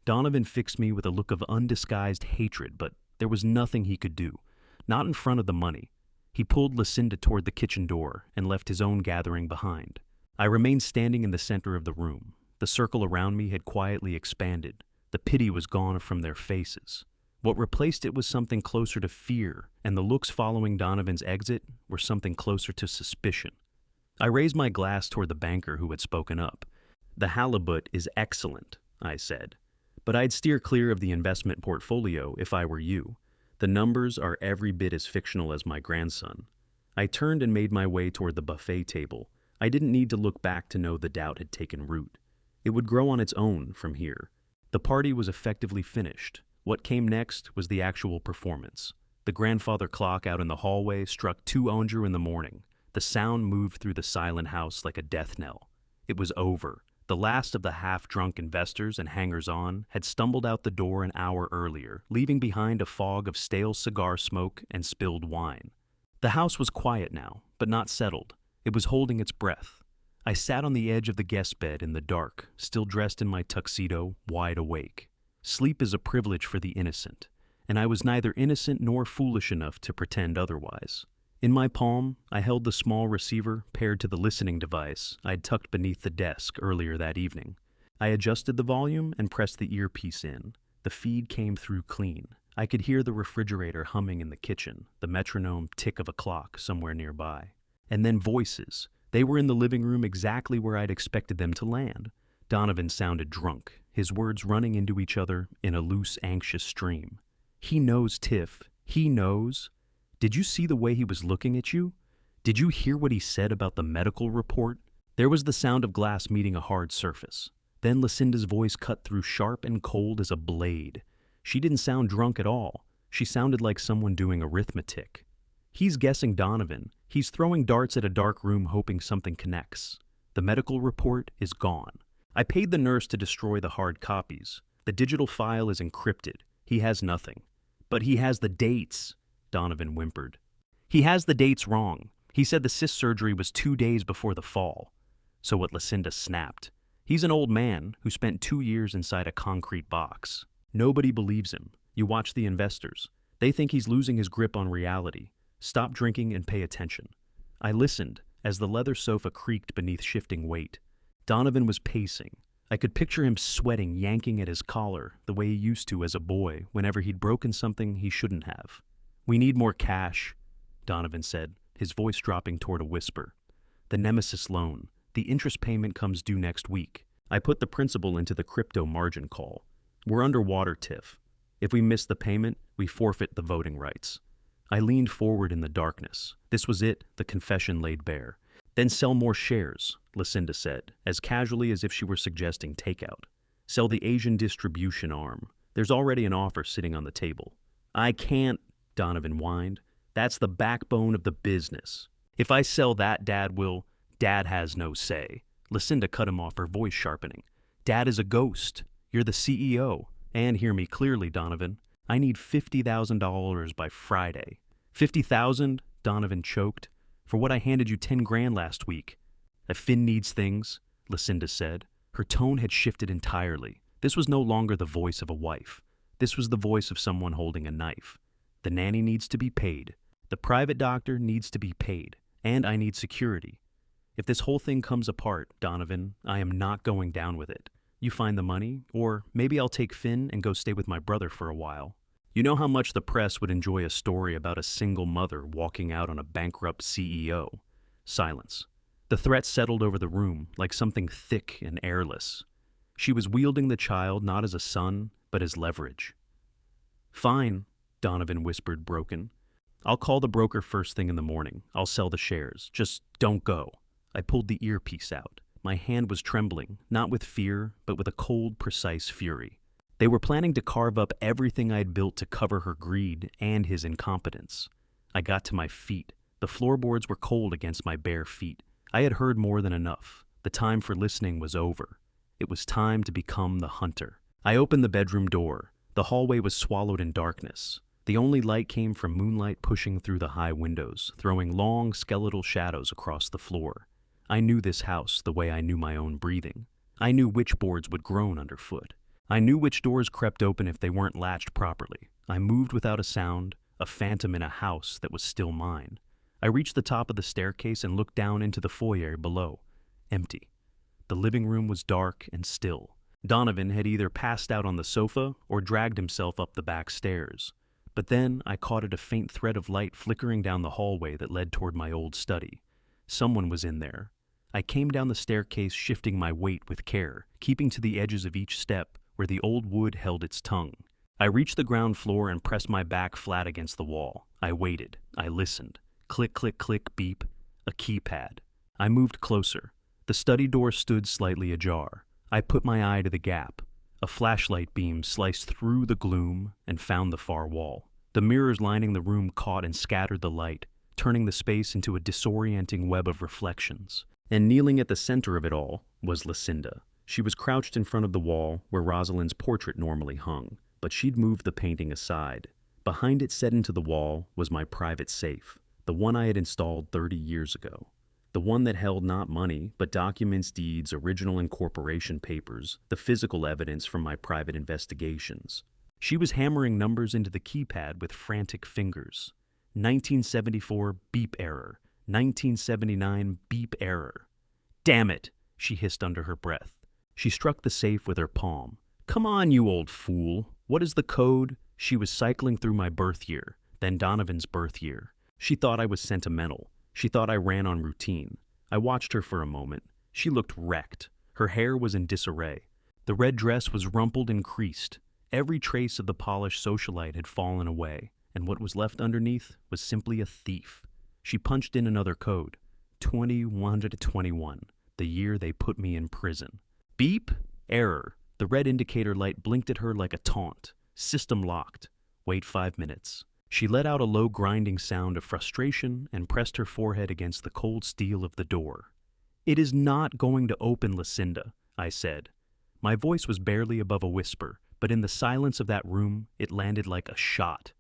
S1: Donovan fixed me with a look of undisguised hatred, but there was nothing he could do. Not in front of the money. He pulled Lucinda toward the kitchen door and left his own gathering behind. I remained standing in the center of the room. The circle around me had quietly expanded. The pity was gone from their faces. What replaced it was something closer to fear, and the looks following Donovan's exit were something closer to suspicion. I raised my glass toward the banker who had spoken up. "The halibut is excellent," I said, "but I'd steer clear of the investment portfolio if I were you. The numbers are every bit as fictional as my grandson." I turned and made my way toward the buffet table. I didn't need to look back to know the doubt had taken root. It would grow on its own from here. The party was effectively finished. What came next was the actual performance. The grandfather clock out in the hallway struck 2:00 in the morning. The sound moved through the silent house like a death knell. It was over. The last of the half-drunk investors and hangers-on had stumbled out the door an hour earlier, leaving behind a fog of stale cigar smoke and spilled wine. The house was quiet now, but not settled. It was holding its breath. I sat on the edge of the guest bed in the dark, still dressed in my tuxedo, wide awake. Sleep is a privilege for the innocent, and I was neither innocent nor foolish enough to pretend otherwise. In my palm, I held the small receiver paired to the listening device I'd tucked beneath the desk earlier that evening. I adjusted the volume and pressed the earpiece in. The feed came through clean. I could hear the refrigerator humming in the kitchen, the metronome tick of a clock somewhere nearby. And then voices. They were in the living room exactly where I'd expected them to land. Donovan sounded drunk, his words running into each other in a loose, anxious stream. "He knows, Tiff. He knows. Did you see the way he was looking at you? Did you hear what he said about the medical report?" There was the sound of glass meeting a hard surface. Then Lucinda's voice cut through sharp and cold as a blade. She didn't sound drunk at all. She sounded like someone doing arithmetic. "He's guessing Donovan. He's throwing darts at a dark room hoping something connects. The medical report is gone. I paid the nurse to destroy the hard copies. The digital file is encrypted. He has nothing. But he has the dates," Donovan whimpered. "He has the dates wrong. He said the cyst surgery was 2 days before the fall." So what Lucinda snapped. "He's an old man who spent 2 years inside a concrete box. Nobody believes him. You watch the investors. They think he's losing his grip on reality. Stop drinking and pay attention." I listened as the leather sofa creaked beneath shifting weight. Donovan was pacing. I could picture him sweating, yanking at his collar, the way he used to as a boy whenever he'd broken something he shouldn't have. "We need more cash," Donovan said, his voice dropping toward a whisper. "The Nemesis loan. The interest payment comes due next week. I put the principal into the crypto margin call. We're underwater, Tiff. If we miss the payment, we forfeit the voting rights." I leaned forward in the darkness. This was it, the confession laid bare. "Then sell more shares," Lucinda said, as casually as if she were suggesting takeout. "Sell the Asian distribution arm. There's already an offer sitting on the table." "I can't," Donovan whined. "That's the backbone of the business. If I sell that, Dad will—" "Dad has no say." Lucinda cut him off, her voice sharpening. "Dad is a ghost. You're the CEO. And hear me clearly, Donovan. I need $50,000 by Friday." "50,000?" Donovan choked. "For what I handed you 10 grand last week." "A Finn needs things," Lucinda said. Her tone had shifted entirely. This was no longer the voice of a wife. This was the voice of someone holding a knife. The nanny needs to be paid. The private doctor needs to be paid. And I need security. If this whole thing comes apart, Donovan, I am not going down with it. You find the money, or maybe I'll take Finn and go stay with my brother for a while. You know how much the press would enjoy a story about a single mother walking out on a bankrupt CEO. Silence. The threat settled over the room like something thick and airless. She was wielding the child not as a son, but as leverage. Fine, Donovan whispered, broken. I'll call the broker first thing in the morning. I'll sell the shares. Just don't go. I pulled the earpiece out. My hand was trembling, not with fear, but with a cold, precise fury. They were planning to carve up everything I'd built to cover her greed and his incompetence. I got to my feet. The floorboards were cold against my bare feet. I had heard more than enough. The time for listening was over. It was time to become the hunter. I opened the bedroom door. The hallway was swallowed in darkness. The only light came from moonlight pushing through the high windows, throwing long skeletal shadows across the floor. I knew this house the way I knew my own breathing. I knew which boards would groan underfoot. I knew which doors crept open if they weren't latched properly. I moved without a sound, a phantom in a house that was still mine. I reached the top of the staircase and looked down into the foyer below. Empty. The living room was dark and still. Donovan had either passed out on the sofa or dragged himself up the back stairs. But then I caught at a faint thread of light flickering down the hallway that led toward my old study. Someone was in there. I came down the staircase, shifting my weight with care, keeping to the edges of each step where the old wood held its tongue. I reached the ground floor and pressed my back flat against the wall. I waited. I listened. Click, click, click, beep. A keypad. I moved closer. The study door stood slightly ajar. I put my eye to the gap. A flashlight beam sliced through the gloom and found the far wall. The mirrors lining the room caught and scattered the light, turning the space into a disorienting web of reflections. And kneeling at the center of it all was Lucinda. She was crouched in front of the wall where Rosalind's portrait normally hung, but she'd moved the painting aside. Behind it, set into the wall, was my private safe, the one I had installed 30 years ago. The one that held not money, but documents, deeds, original incorporation papers, the physical evidence from my private investigations. She was hammering numbers into the keypad with frantic fingers. 1974, beep error. 1979, beep error. Damn it, she hissed under her breath. She struck the safe with her palm. Come on, you old fool. What is the code? She was cycling through my birth year, then Donovan's birth year. She thought I was sentimental. She thought I ran on routine. I watched her for a moment. She looked wrecked. Her hair was in disarray. The red dress was rumpled and creased. Every trace of the polished socialite had fallen away, and what was left underneath was simply a thief. She punched in another code. 2121, the year they put me in prison. Beep, error. The red indicator light blinked at her like a taunt. System locked. Wait 5 minutes. She let out a low grinding sound of frustration and pressed her forehead against the cold steel of the door. It is not going to open, Lucinda, I said. My voice was barely above a whisper, but in the silence of that room, it landed like a shot.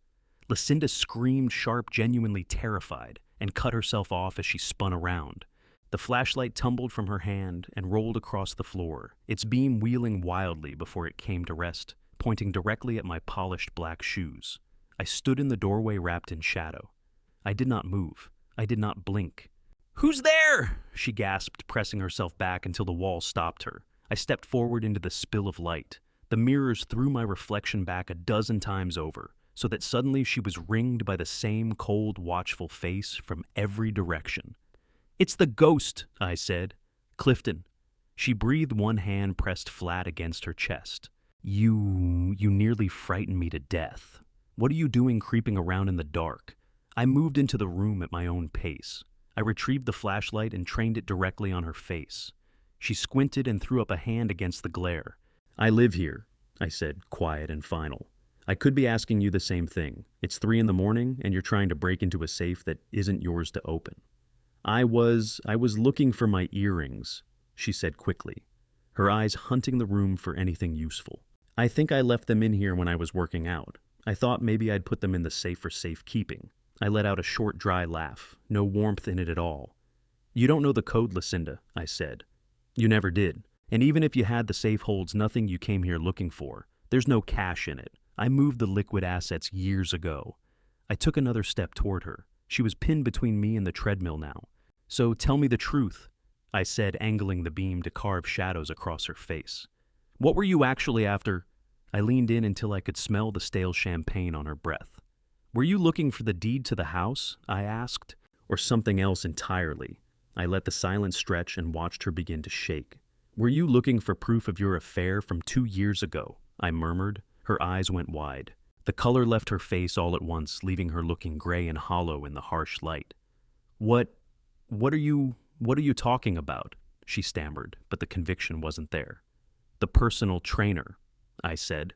S1: Lucinda screamed sharp, genuinely terrified, and cut herself off as she spun around. The flashlight tumbled from her hand and rolled across the floor, its beam wheeling wildly before it came to rest, pointing directly at my polished black shoes. I stood in the doorway wrapped in shadow. I did not move. I did not blink. "Who's there?" she gasped, pressing herself back until the wall stopped her. I stepped forward into the spill of light. The mirrors threw my reflection back a dozen times over, so that suddenly she was ringed by the same cold, watchful face from every direction. "It's the ghost," I said. "Clifton." She breathed, one hand pressed flat against her chest. You nearly frightened me to death. What are you doing creeping around in the dark?" I moved into the room at my own pace. I retrieved the flashlight and trained it directly on her face. She squinted and threw up a hand against the glare. "I live here," I said, quiet and final. "I could be asking you the same thing. It's 3 in the morning and you're trying to break into a safe that isn't yours to open." I was looking for my earrings," she said quickly, her eyes hunting the room for anything useful. "I think I left them in here when I was working out. I thought maybe I'd put them in the safe for safekeeping." I let out a short, dry laugh, no warmth in it at all. "You don't know the code, Lucinda," I said. "You never did. And even if you had, the safe holds nothing you came here looking for. There's no cash in it. I moved the liquid assets years ago. I took another step toward her. She was pinned between me and the treadmill now. So tell me the truth, I said, angling the beam to carve shadows across her face. What were you actually after? I leaned in until I could smell the stale champagne on her breath. Were you looking for the deed to the house? I asked. Or something else entirely? I let the silence stretch and watched her begin to shake. Were you looking for proof of your affair from 2 years ago? I murmured. Her eyes went wide. The color left her face all at once, leaving her looking gray and hollow in the harsh light. What are you talking about? She stammered, but the conviction wasn't there. The personal trainer, I said.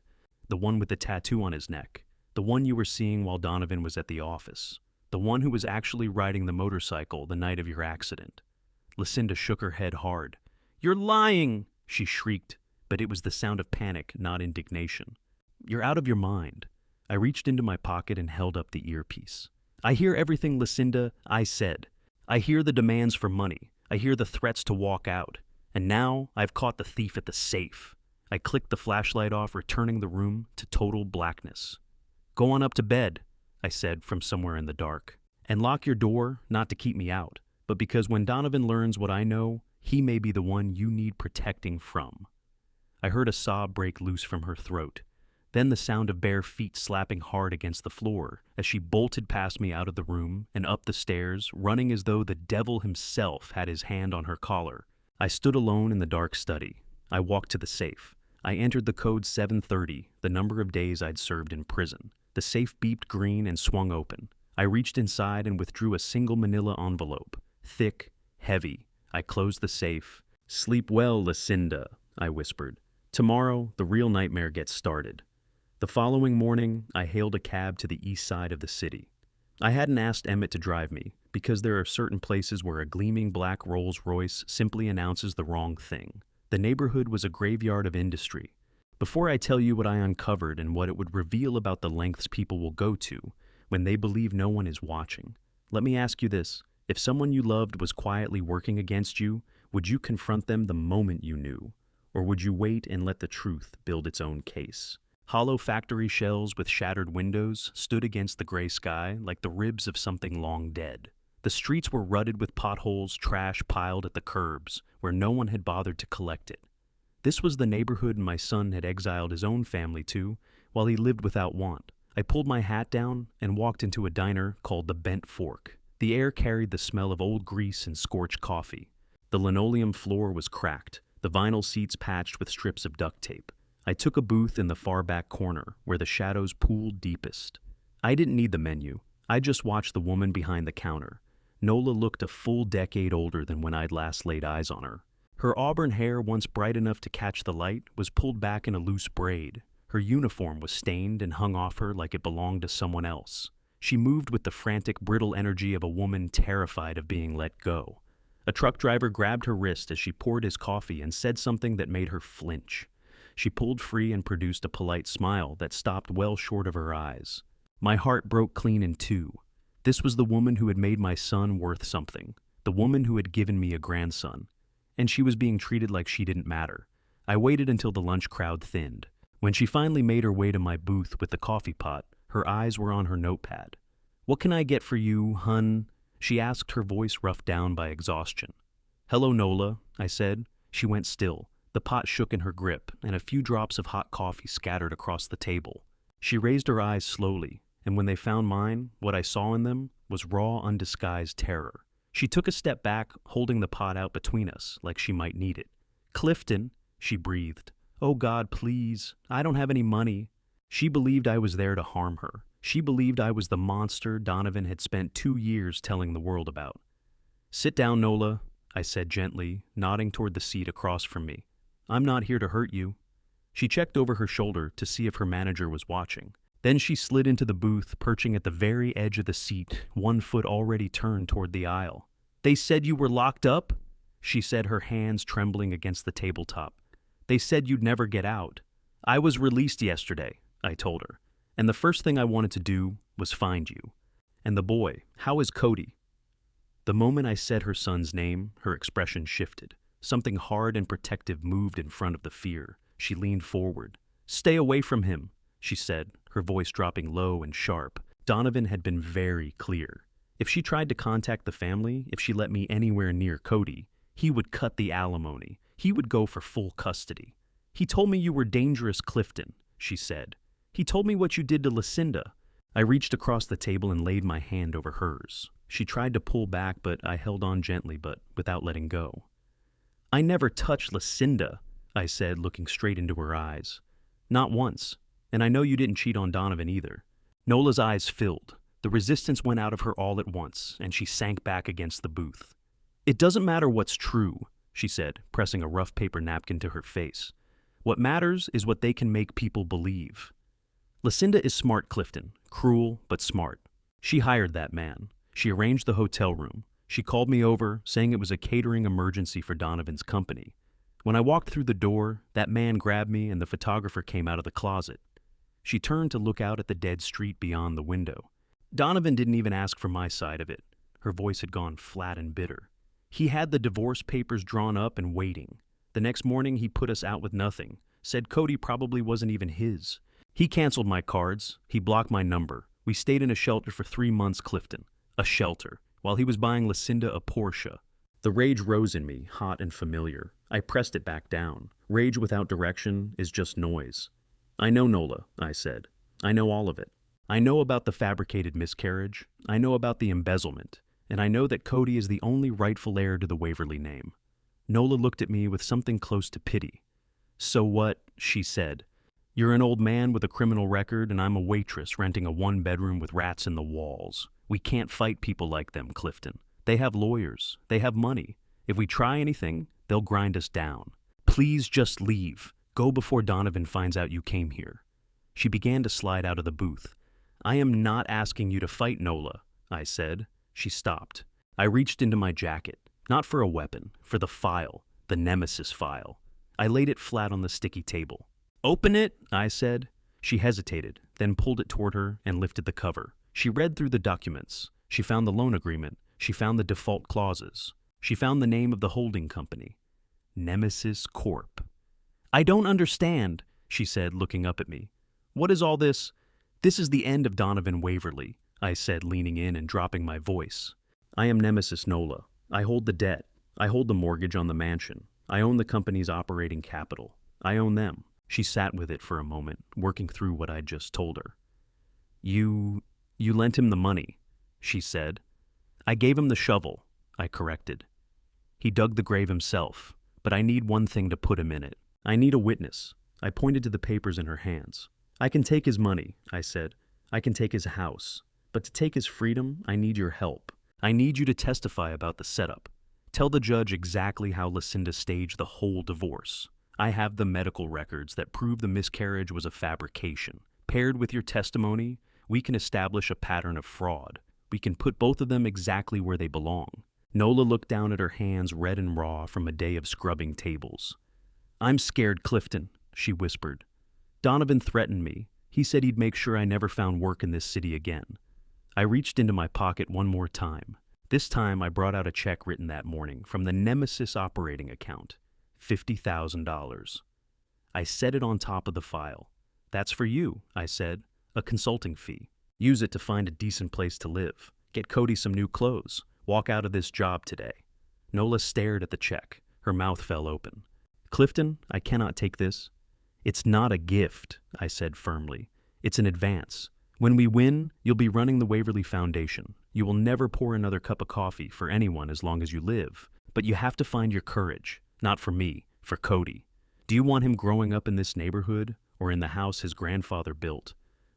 S1: The one with the tattoo on his neck. The one you were seeing while Donovan was at the office. The one who was actually riding the motorcycle the night of your accident. Lucinda shook her head hard. You're lying, she shrieked, but it was the sound of panic, not indignation. You're out of your mind. I reached into my pocket and held up the earpiece. I hear everything, Lucinda, I said. I hear the demands for money. I hear the threats to walk out. And now I've caught the thief at the safe. I clicked the flashlight off, returning the room to total blackness. Go on up to bed, I said from somewhere in the dark. And lock your door, not to keep me out, but because when Donovan learns what I know, he may be the one you need protecting from. I heard a sob break loose from her throat. Then the sound of bare feet slapping hard against the floor as she bolted past me out of the room and up the stairs, running as though the devil himself had his hand on her collar. I stood alone in the dark study. I walked to the safe. I entered the code 730, the number of days I'd served in prison. The safe beeped green and swung open. I reached inside and withdrew a single manila envelope. Thick, heavy. I closed the safe. Sleep well, Lucinda, I whispered. Tomorrow, the real nightmare gets started. The following morning, I hailed a cab to the east side of the city. I hadn't asked Emmett to drive me, because there are certain places where a gleaming black Rolls-Royce simply announces the wrong thing. The neighborhood was a graveyard of industry. Before I tell you what I uncovered and what it would reveal about the lengths people will go to when they believe no one is watching, let me ask you this. If someone you loved was quietly working against you, would you confront them the moment you knew? Or would you wait and let the truth build its own case? Hollow factory shells with shattered windows stood against the gray sky like the ribs of something long dead. The streets were rutted with potholes, trash piled at the curbs, where no one had bothered to collect it. This was the neighborhood my son had exiled his own family to, while he lived without want. I pulled my hat down and walked into a diner called the Bent Fork. The air carried the smell of old grease and scorched coffee. The linoleum floor was cracked, the vinyl seats patched with strips of duct tape. I took a booth in the far back corner, where the shadows pooled deepest. I didn't need the menu. I just watched the woman behind the counter. Nola looked a full decade older than when I'd last laid eyes on her. Her auburn hair, once bright enough to catch the light, was pulled back in a loose braid. Her uniform was stained and hung off her like it belonged to someone else. She moved with the frantic, brittle energy of a woman terrified of being let go. A truck driver grabbed her wrist as she poured his coffee and said something that made her flinch. She pulled free and produced a polite smile that stopped well short of her eyes. My heart broke clean in two. This was the woman who had made my son worth something, the woman who had given me a grandson. And she was being treated like she didn't matter. I waited until the lunch crowd thinned. When she finally made her way to my booth with the coffee pot, her eyes were on her notepad. "What can I get for you, hun?" she asked, her voice roughed down by exhaustion. "Hello, Nola," I said. She went still. The pot shook in her grip, and a few drops of hot coffee scattered across the table. She raised her eyes slowly, and when they found mine, what I saw in them was raw, undisguised terror. She took a step back, holding the pot out between us, like she might need it. "Clifton," she breathed. "Oh God, please. I don't have any money." She believed I was there to harm her. She believed I was the monster Donovan had spent 2 years telling the world about. "Sit down, Nola," I said gently, nodding toward the seat across from me. "I'm not here to hurt you." She checked over her shoulder to see if her manager was watching. Then she slid into the booth, perching at the very edge of the seat, one foot already turned toward the aisle. "They said you were locked up?" she said, her hands trembling against the tabletop. "They said you'd never get out." "I was released yesterday," I told her, "and the first thing I wanted to do was find you. And the boy, how is Cody?" The moment I said her son's name, her expression shifted. Something hard and protective moved in front of the fear. She leaned forward. "Stay away from him," she said, her voice dropping low and sharp. Donovan had been very clear. If she tried to contact the family, if she let me anywhere near Cody, he would cut the alimony. He would go for full custody. He told me you were dangerous, Clifton, she said. He told me what you did to Lucinda. I reached across the table and laid my hand over hers. She tried to pull back, but I held on gently, but without letting go. I never touched Lucinda, I said, looking straight into her eyes. Not once. And I know you didn't cheat on Donovan either. Nola's eyes filled. The resistance went out of her all at once, and she sank back against the booth. It doesn't matter what's true, she said, pressing a rough paper napkin to her face. What matters is what they can make people believe. Lucinda is smart, Clifton. Cruel, but smart. She hired that man. She arranged the hotel room. She called me over, saying it was a catering emergency for Donovan's company. When I walked through the door, that man grabbed me and the photographer came out of the closet. She turned to look out at the dead street beyond the window. Donovan didn't even ask for my side of it. Her voice had gone flat and bitter. He had the divorce papers drawn up and waiting. The next morning he put us out with nothing, said Cody probably wasn't even his. He canceled my cards. He blocked my number. We stayed in a shelter for 3 months, Clifton. A shelter, while he was buying Lucinda a Porsche. The rage rose in me, hot and familiar. I pressed it back down. Rage without direction is just noise. I know Nola, I said. I know all of it. I know about the fabricated miscarriage. I know about the embezzlement. And I know that Cody is the only rightful heir to the Waverly name. Nola looked at me with something close to pity. So what? She said. You're an old man with a criminal record, and I'm a waitress renting a 1-bedroom with rats in the walls. We can't fight people like them, Clifton. They have lawyers. They have money. If we try anything, they'll grind us down. Please just leave. Go before Donovan finds out you came here. She began to slide out of the booth. I am not asking you to fight, Nola, I said. She stopped. I reached into my jacket, not for a weapon, for the file, the Nemesis file. I laid it flat on the sticky table. Open it, I said. She hesitated, then pulled it toward her and lifted the cover. She read through the documents. She found the loan agreement. She found the default clauses. She found the name of the holding company. Nemesis Corp. I don't understand, she said, looking up at me. What is all this? This is the end of Donovan Waverly, I said, leaning in and dropping my voice. I am Nemesis Nola. I hold the debt. I hold the mortgage on the mansion. I own the company's operating capital. I own them. She sat with it for a moment, working through what I'd just told her. You lent him the money, she said. I gave him the shovel, I corrected. He dug the grave himself, but I need one thing to put him in it. I need a witness. I pointed to the papers in her hands. I can take his money, I said. I can take his house. But to take his freedom, I need your help. I need you to testify about the setup. Tell the judge exactly how Lucinda staged the whole divorce. I have the medical records that prove the miscarriage was a fabrication. Paired with your testimony, we can establish a pattern of fraud. We can put both of them exactly where they belong. Nola looked down at her hands red and raw from a day of scrubbing tables. I'm scared, Clifton, she whispered. Donovan threatened me. He said he'd make sure I never found work in this city again. I reached into my pocket one more time. This time I brought out a check written that morning from the Nemesis operating account. $50,000. I set it on top of the file. That's for you, I said. A consulting fee. Use it to find a decent place to live. Get Cody some new clothes. Walk out of this job today. Nola stared at the check. Her mouth fell open. Clifton, I cannot take this. It's not a gift, I said firmly. It's an advance. When we win, you'll be running the Waverly Foundation. You will never pour another cup of coffee for anyone as long as you live. But you have to find your courage. Not for me, for Cody. Do you want him growing up in this neighborhood or in the house his grandfather built?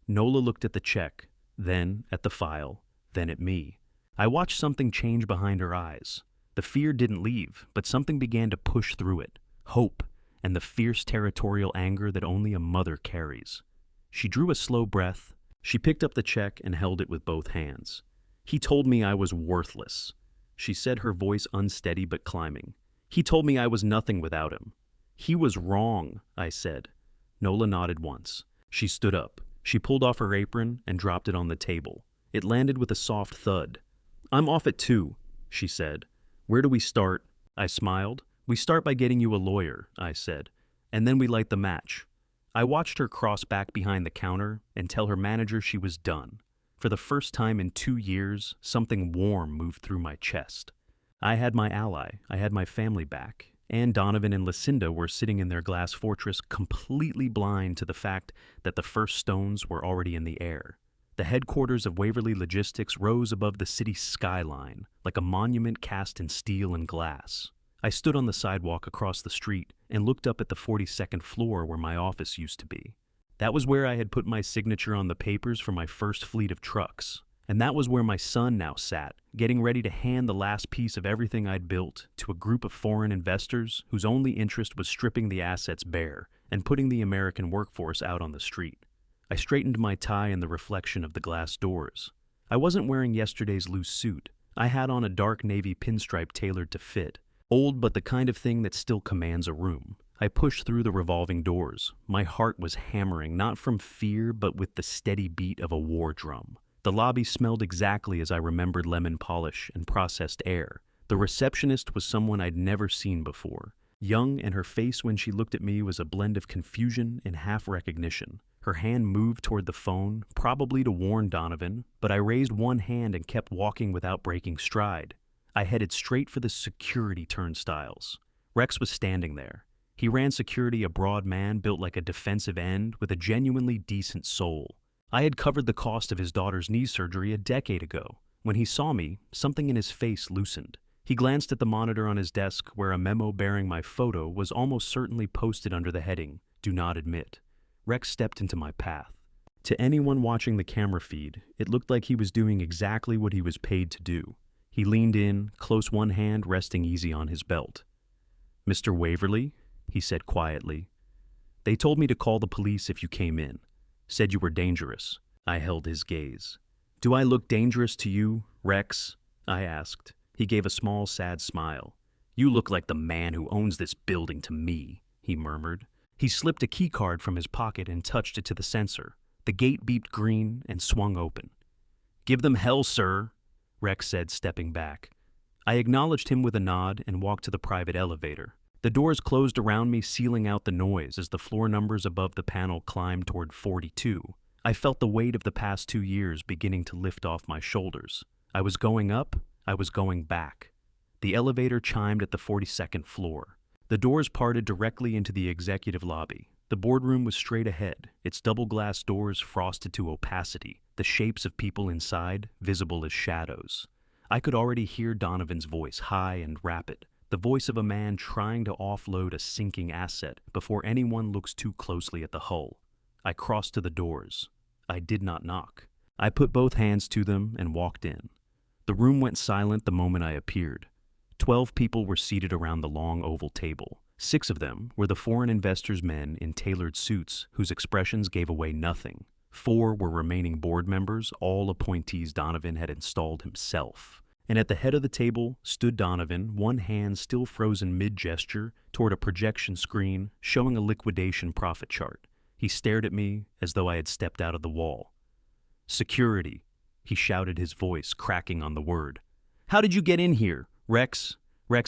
S1: Nola looked at the check, then at the file, then at me. I watched something change behind her eyes. The fear didn't leave, but something began to push through it. Hope, and the fierce territorial anger that only a mother carries. She drew a slow breath. She picked up the check and held it with both hands. He told me I was worthless. She said, her voice unsteady but climbing. He told me I was nothing without him. He was wrong, I said. Nola nodded once. She stood up. She pulled off her apron and dropped it on the table. It landed with a soft thud. I'm off at 2, she said. Where do we start? I smiled. We start by getting you a lawyer, I said. And then we light the match. I watched her cross back behind the counter and tell her manager she was done. For the first time in 2 years, something warm moved through my chest. I had my ally, I had my family back, and Donovan and Lucinda were sitting in their glass fortress completely blind to the fact that the first stones were already in the air. The headquarters of Waverly Logistics rose above the city's skyline, like a monument cast in steel and glass. I stood on the sidewalk across the street and looked up at the 42nd floor where my office used to be. That was where I had put my signature on the papers for my first fleet of trucks. And that was where my son now sat, getting ready to hand the last piece of everything I'd built to a group of foreign investors whose only interest was stripping the assets bare and putting the American workforce out on the street. I straightened my tie in the reflection of the glass doors. I wasn't wearing yesterday's loose suit. I had on a dark navy pinstripe tailored to fit, old but the kind of thing that still commands a room. I pushed through the revolving doors. My heart was hammering, not from fear, but with the steady beat of a war drum. The lobby smelled exactly as I remembered lemon polish and processed air. The receptionist was someone I'd never seen before. Young, and her face when she looked at me was a blend of confusion and half recognition. Her hand moved toward the phone, probably to warn Donovan, but I raised one hand and kept walking without breaking stride. I headed straight for the security turnstiles. Rex was standing there. He ran security, a broad man built like a defensive end with a genuinely decent soul. I had covered the cost of his daughter's knee surgery a decade ago. When he saw me, something in his face loosened. He glanced at the monitor on his desk where a memo bearing my photo was almost certainly posted under the heading, "Do not admit." Rex stepped into my path. To anyone watching the camera feed, it looked like he was doing exactly what he was paid to do. He leaned in, close one hand resting easy on his belt. "Mr. Waverly," he said quietly, "they told me to call the police if you came in. Said you were dangerous." I held his gaze. "Do I look dangerous to you, Rex?" I asked. He gave a small, sad smile. "You look like the man who owns this building to me," he murmured. He slipped a key card from his pocket and touched it to the sensor. The gate beeped green and swung open. "Give them hell, sir," Rex said, stepping back. I acknowledged him with a nod and walked to the private elevator. The doors closed around me, sealing out the noise as the floor numbers above the panel climbed toward 42. I felt the weight of the past 2 years beginning to lift off my shoulders. I was going up, I was going back. The elevator chimed at the 42nd floor. The doors parted directly into the executive lobby. The boardroom was straight ahead, its double glass doors frosted to opacity, the shapes of people inside visible as shadows. I could already hear Donovan's voice, high and rapid. The voice of a man trying to offload a sinking asset before anyone looks too closely at the hull. I crossed to the doors. I did not knock. I put both hands to them and walked in. The room went silent the moment I appeared. 12 people were seated around the long oval table. 6 of them were the foreign investors' men in tailored suits whose expressions gave away nothing. 4 were remaining board members, all appointees Donovan had installed himself. And at the head of the table stood Donovan, one hand still frozen mid-gesture toward a projection screen showing a liquidation profit chart. He stared at me as though I had stepped out of the wall. "Security," he shouted, his voice cracking on the word. "How did you get in here? Rex,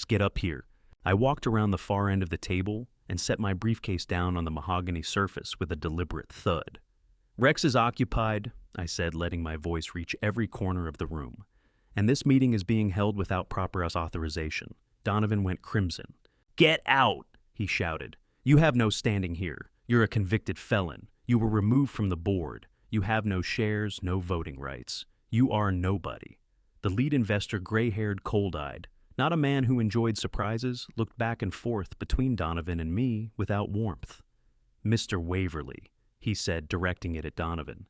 S1: get up here." I walked around the far end of the table and set my briefcase down on the mahogany surface with a deliberate thud. "Rex is occupied," I said, letting my voice reach every corner of the room. "And this meeting is being held without proper authorization." Donovan went crimson. "Get out!" he shouted. "You have no standing here. You're a convicted felon. You were removed from the board. You have no shares, no voting rights. You are nobody." The lead investor, gray-haired, cold-eyed, not a man who enjoyed surprises, looked back and forth between Donovan and me without warmth. "Mr. Waverly," he said, directing it at Donovan.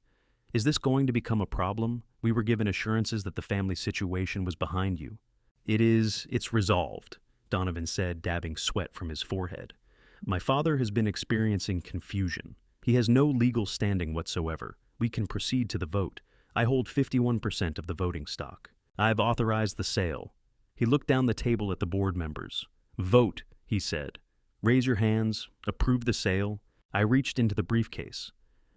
S1: "Is this going to become a problem? We were given assurances that the family situation was behind you." It's resolved," Donovan said, dabbing sweat from his forehead. "My father has been experiencing confusion. He has no legal standing whatsoever. We can proceed to the vote. I hold 51% of the voting stock. I've authorized the sale." He looked down the table at the board members. "Vote," he said. "Raise your hands. Approve the sale." I reached into the briefcase.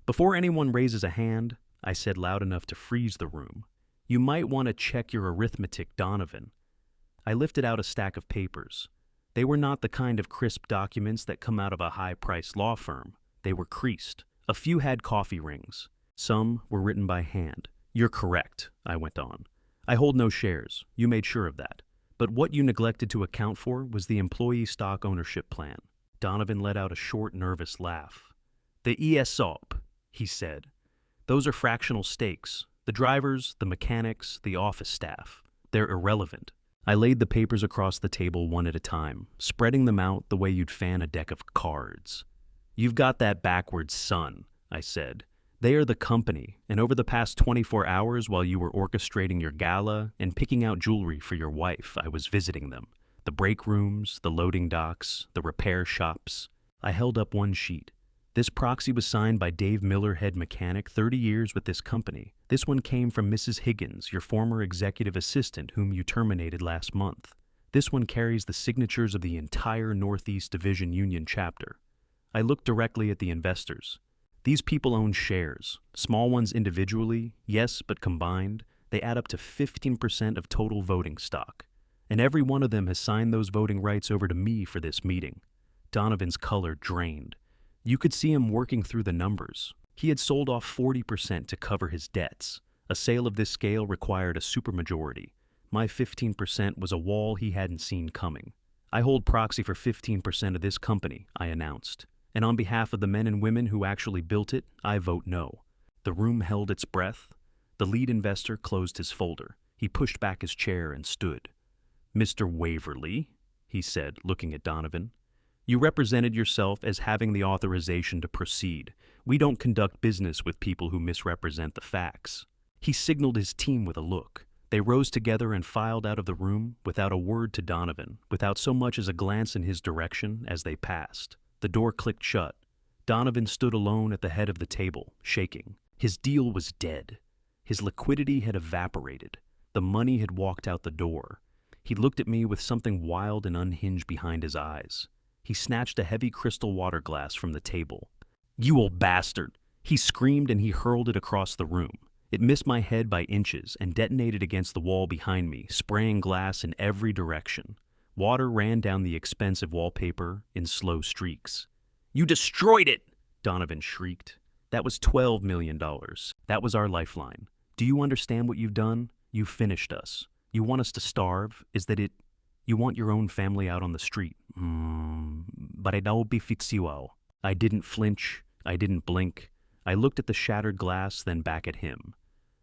S1: "Before anyone raises a hand," I said loud enough to freeze the room, "you might want to check your arithmetic, Donovan." I lifted out a stack of papers. They were not the kind of crisp documents that come out of a high-priced law firm. They were creased. A few had coffee rings. Some were written by hand. "You're correct," I went on. "I hold no shares. You made sure of that. But what you neglected to account for was the employee stock ownership plan." Donovan let out a short, nervous laugh. "The ESOP," he said. "Those are fractional stakes. The drivers, the mechanics, the office staff. They're irrelevant." I laid the papers across the table one at a time, spreading them out the way you'd fan a deck of cards. "You've got that backwards, son," I said. "They are the company, and over the past 24 hours while you were orchestrating your gala and picking out jewelry for your wife, I was visiting them. The break rooms, the loading docks, the repair shops." I held up one sheet. "This proxy was signed by Dave Miller, head mechanic, 30 years with this company. This one came from Mrs. Higgins, your former executive assistant whom you terminated last month. This one carries the signatures of the entire Northeast Division Union chapter." I looked directly at the investors. These people own shares, small ones individually, yes, but combined, they add up to 15% of total voting stock. And every one of them has signed those voting rights over to me for this meeting. Donovan's color drained. You could see him working through the numbers. He had sold off 40% to cover his debts. A sale of this scale required a supermajority. My 15% was a wall he hadn't seen coming. "I hold proxy for 15% of this company," I announced. "And on behalf of the men and women who actually built it, I vote no." The room held its breath. The lead investor closed his folder. He pushed back his chair and stood. "Mr. Waverly," he said, looking at Donovan, "you represented yourself as having the authorization to proceed. We don't conduct business with people who misrepresent the facts." He signaled his team with a look. They rose together and filed out of the room without a word to Donovan, without so much as a glance in his direction as they passed. The door clicked shut. Donovan stood alone at the head of the table, shaking. His deal was dead. His liquidity had evaporated. The money had walked out the door. He looked at me with something wild and unhinged behind his eyes. He snatched a heavy crystal water glass from the table. "You old bastard!" He screamed and he hurled it across the room. It missed my head by inches and detonated against the wall behind me, spraying glass in every direction. Water ran down the expensive wallpaper in slow streaks. "You destroyed it!" Donovan shrieked. "That was $12 million. That was our lifeline. Do you understand what you've done? You finished us. You want us to starve? Is that it? You want your own family out on the street? But I don't be fictional." I didn't flinch. I didn't blink. I looked at the shattered glass, then back at him.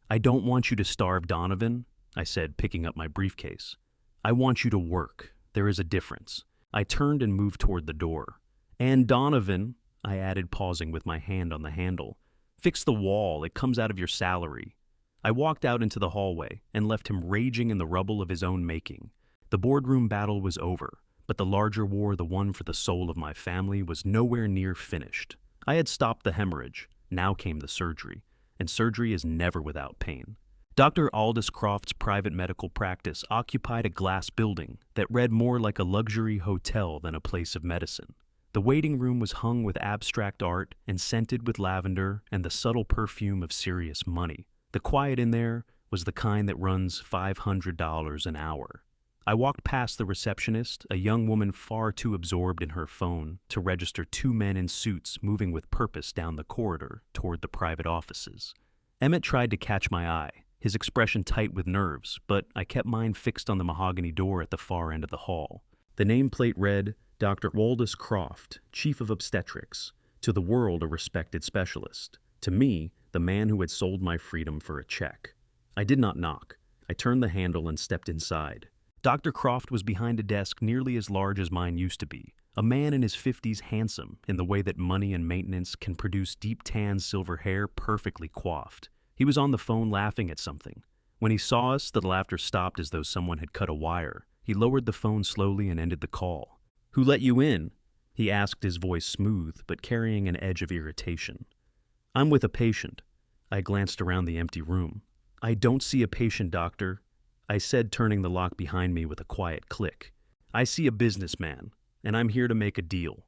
S1: "I don't want you to starve, Donovan," I said, picking up my briefcase. "I want you to work. There is a difference." I turned and moved toward the door. "And Donovan," I added, pausing with my hand on the handle, "fix the wall. It comes out of your salary." I walked out into the hallway and left him raging in the rubble of his own making. The boardroom battle was over, but the larger war, the one for the soul of my family, was nowhere near finished. I had stopped the hemorrhage. Now came the surgery, and surgery is never without pain. Dr. Aldous Croft's private medical practice occupied a glass building that read more like a luxury hotel than a place of medicine. The waiting room was hung with abstract art and scented with lavender and the subtle perfume of serious money. The quiet in there was the kind that runs $500 an hour. I walked past the receptionist, a young woman far too absorbed in her phone to register two men in suits moving with purpose down the corridor toward the private offices. Emmett tried to catch my eye, his expression tight with nerves, but I kept mine fixed on the mahogany door at the far end of the hall. The nameplate read, "Dr. Aldous Croft, Chief of Obstetrics, to the world a respected specialist. To me, the man who had sold my freedom for a check." I did not knock. I turned the handle and stepped inside. Dr. Croft was behind a desk nearly as large as mine used to be, a man in his 50s, handsome in the way that money and maintenance can produce deep tan silver hair perfectly coiffed. He was on the phone laughing at something. When he saw us, the laughter stopped as though someone had cut a wire. He lowered the phone slowly and ended the call. "Who let you in?" he asked, his voice smooth but carrying an edge of irritation. "I'm with a patient." I glanced around the empty room. "I don't see a patient, doctor," I said, turning the lock behind me with a quiet click. "I see a businessman, and I'm here to make a deal."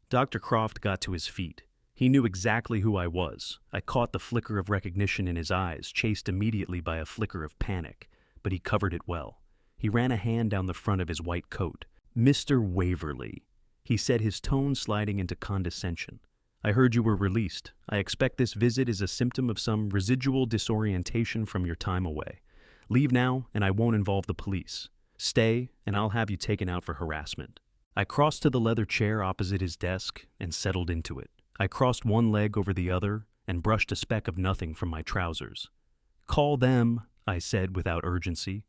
S1: Dr. Croft got to his feet. He knew exactly who I was. I caught the flicker of recognition in his eyes, chased immediately by a flicker of panic, but he covered it well. He ran a hand down the front of his white coat. "Mr. Waverly," he said, his tone sliding into condescension. I heard you were released. I expect this visit is a symptom of some residual disorientation from your time away. Leave now, and I won't involve the police. Stay, and I'll have you taken out for harassment." I crossed to the leather chair opposite his desk and settled into it. I crossed one leg over the other and brushed a speck of nothing from my trousers. "Call them," I said without urgency.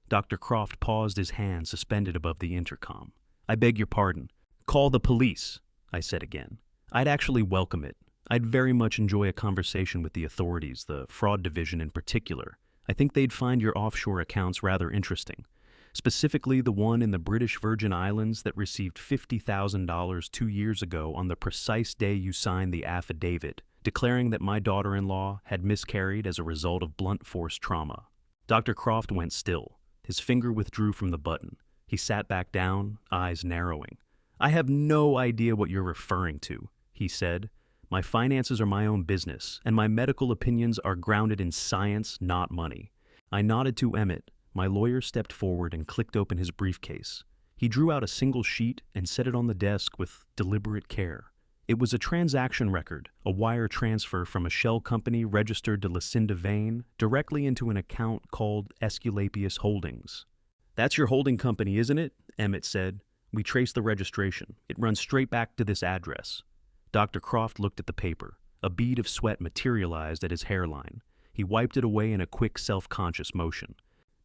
S1: Dr. Croft paused, his hand suspended above the intercom. "I beg your pardon. Call the police," I said again. I'd actually welcome it. I'd very much enjoy a conversation with the authorities, the fraud division in particular. I think they'd find your offshore accounts rather interesting. Specifically the one in the British Virgin Islands that received $50,000 2 years ago on the precise day you signed the affidavit, declaring that my daughter-in-law had miscarried as a result of blunt force trauma. Dr. Croft went still. His finger withdrew from the button. He sat back down, eyes narrowing. "I have no idea what you're referring to," he said. "My finances are my own business, and my medical opinions are grounded in science, not money." I nodded to Emmett. My lawyer stepped forward and clicked open his briefcase. He drew out a single sheet and set it on the desk with deliberate care. It was a transaction record, a wire transfer from a shell company registered to Lucinda Vane directly into an account called Esculapius Holdings. "That's your holding company, isn't it?" Emmett said. "We traced the registration. It runs straight back to this address." Dr. Croft looked at the paper. A bead of sweat materialized at his hairline. He wiped it away in a quick, self-conscious motion.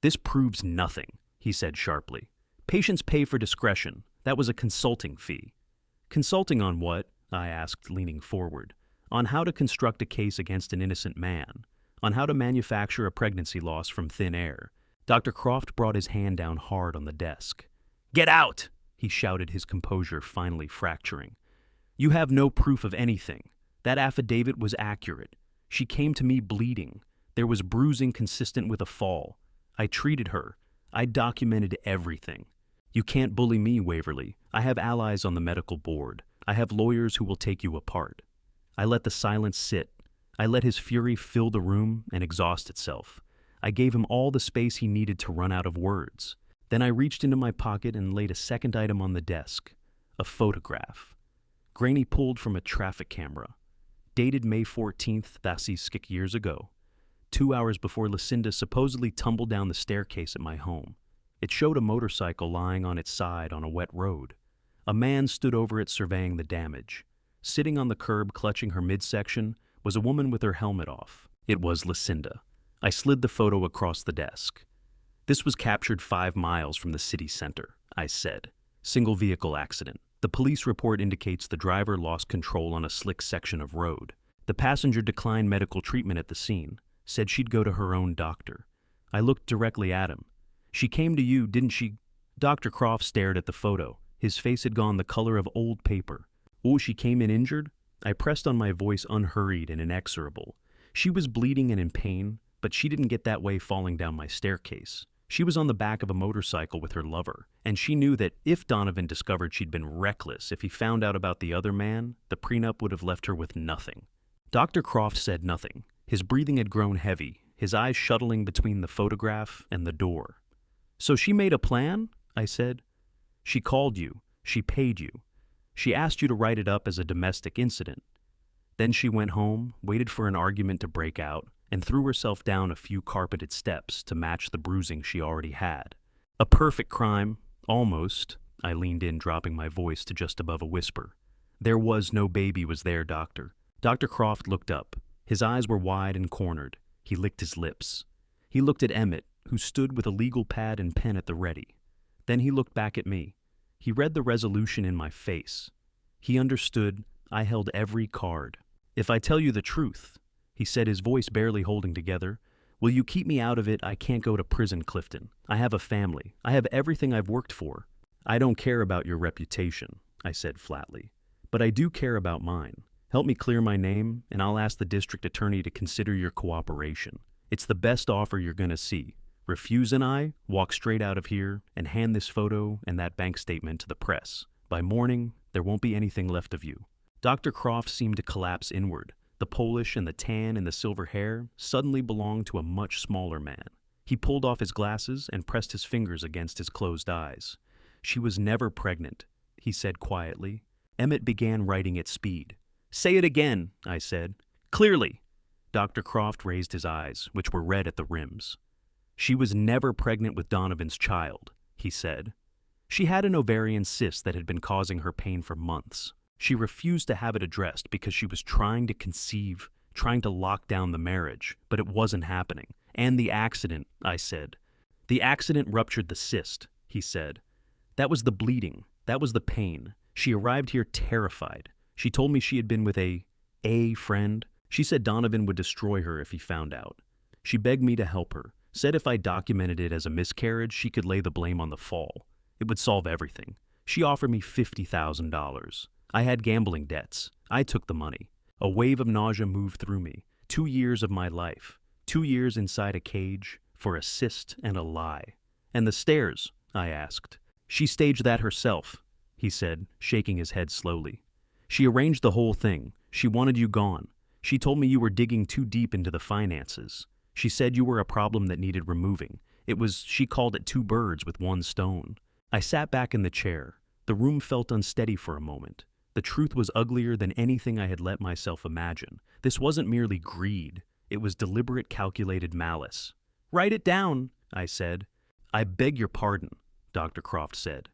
S1: "This proves nothing," he said sharply. "Patients pay for discretion. That was a consulting fee." "Consulting on what?" I asked, leaning forward. "On how to construct a case against an innocent man. On how to manufacture a pregnancy loss from thin air." Dr. Croft brought his hand down hard on the desk. "Get out!" he shouted, his composure finally fracturing. "You have no proof of anything. That affidavit was accurate. She came to me bleeding. There was bruising consistent with a fall. I treated her. I documented everything. You can't bully me, Waverly. I have allies on the medical board. I have lawyers who will take you apart." I let the silence sit. I let his fury fill the room and exhaust itself. I gave him all the space he needed to run out of words. Then I reached into my pocket and laid a second item on the desk. A photograph. Grainy pulled from a traffic camera. Dated May 14th, that's 6 years ago. 2 hours before Lucinda supposedly tumbled down the staircase at my home. It showed a motorcycle lying on its side on a wet road. A man stood over it surveying the damage. Sitting on the curb clutching her midsection was a woman with her helmet off. It was Lucinda. I slid the photo across the desk. "This was captured 5 miles from the city center," I said. "Single vehicle accident. The police report indicates the driver lost control on a slick section of road. The passenger declined medical treatment at the scene, said she'd go to her own doctor." I looked directly at him. "She came to you, didn't she?" Dr. Croft stared at the photo. His face had gone the color of old paper. "Oh, she came in injured?" I pressed on my voice unhurried and inexorable. "She was bleeding and in pain, but she didn't get that way falling down my staircase. She was on the back of a motorcycle with her lover, and she knew that if Donovan discovered she'd been reckless, if he found out about the other man, the prenup would have left her with nothing." Dr. Croft said nothing. His breathing had grown heavy, his eyes shuttling between the photograph and the door. "So she made a plan?" I said. "She called you. She paid you. She asked you to write it up as a domestic incident. Then she went home, waited for an argument to break out, and threw herself down a few carpeted steps to match the bruising she already had. A perfect crime, almost." I leaned in, dropping my voice to just above a whisper. "There was no baby, was there, Doctor?" Dr. Croft looked up. His eyes were wide and cornered. He licked his lips. He looked at Emmett, who stood with a legal pad and pen at the ready. Then he looked back at me. He read the resolution in my face. He understood I held every card. "If I tell you the truth," he said, his voice barely holding together, "will you keep me out of it? I can't go to prison, Clifton. I have a family. I have everything I've worked for." "I don't care about your reputation," I said flatly. "But I do care about mine. Help me clear my name, and I'll ask the district attorney to consider your cooperation. It's the best offer you're going to see. Refuse and I walk straight out of here and hand this photo and that bank statement to the press. By morning, there won't be anything left of you." Dr. Croft seemed to collapse inward. The Polish and the tan and the silver hair suddenly belonged to a much smaller man. He pulled off his glasses and pressed his fingers against his closed eyes. "She was never pregnant," he said quietly. Emmett began writing at speed. Say it again, I said. Clearly. Dr. Croft raised his eyes, which were red at the rims. She was never pregnant with Donovan's child, he said. She had an ovarian cyst that had been causing her pain for months. She refused to have it addressed because she was trying to conceive, trying to lock down the marriage, but it wasn't happening. And the accident, I said. The accident ruptured the cyst, he said. That was the bleeding. That was the pain. She arrived here terrified. She told me she had been with a friend. She said Donovan would destroy her if he found out. She begged me to help her, said if I documented it as a miscarriage, she could lay the blame on the fall. It would solve everything. She offered me $50,000. I had gambling debts. I took the money. A wave of nausea moved through me. 2 years of my life. 2 years inside a cage for a cyst and a lie. And the stairs, I asked. She staged that herself, he said, shaking his head slowly. She arranged the whole thing. She wanted you gone. She told me you were digging too deep into the finances. She said you were a problem that needed removing. She called it 2 birds with 1 stone. I sat back in the chair. The room felt unsteady for a moment. The truth was uglier than anything I had let myself imagine. This wasn't merely greed. It was deliberate, calculated malice. Write it down, I said. I beg your pardon, Dr. Croft said.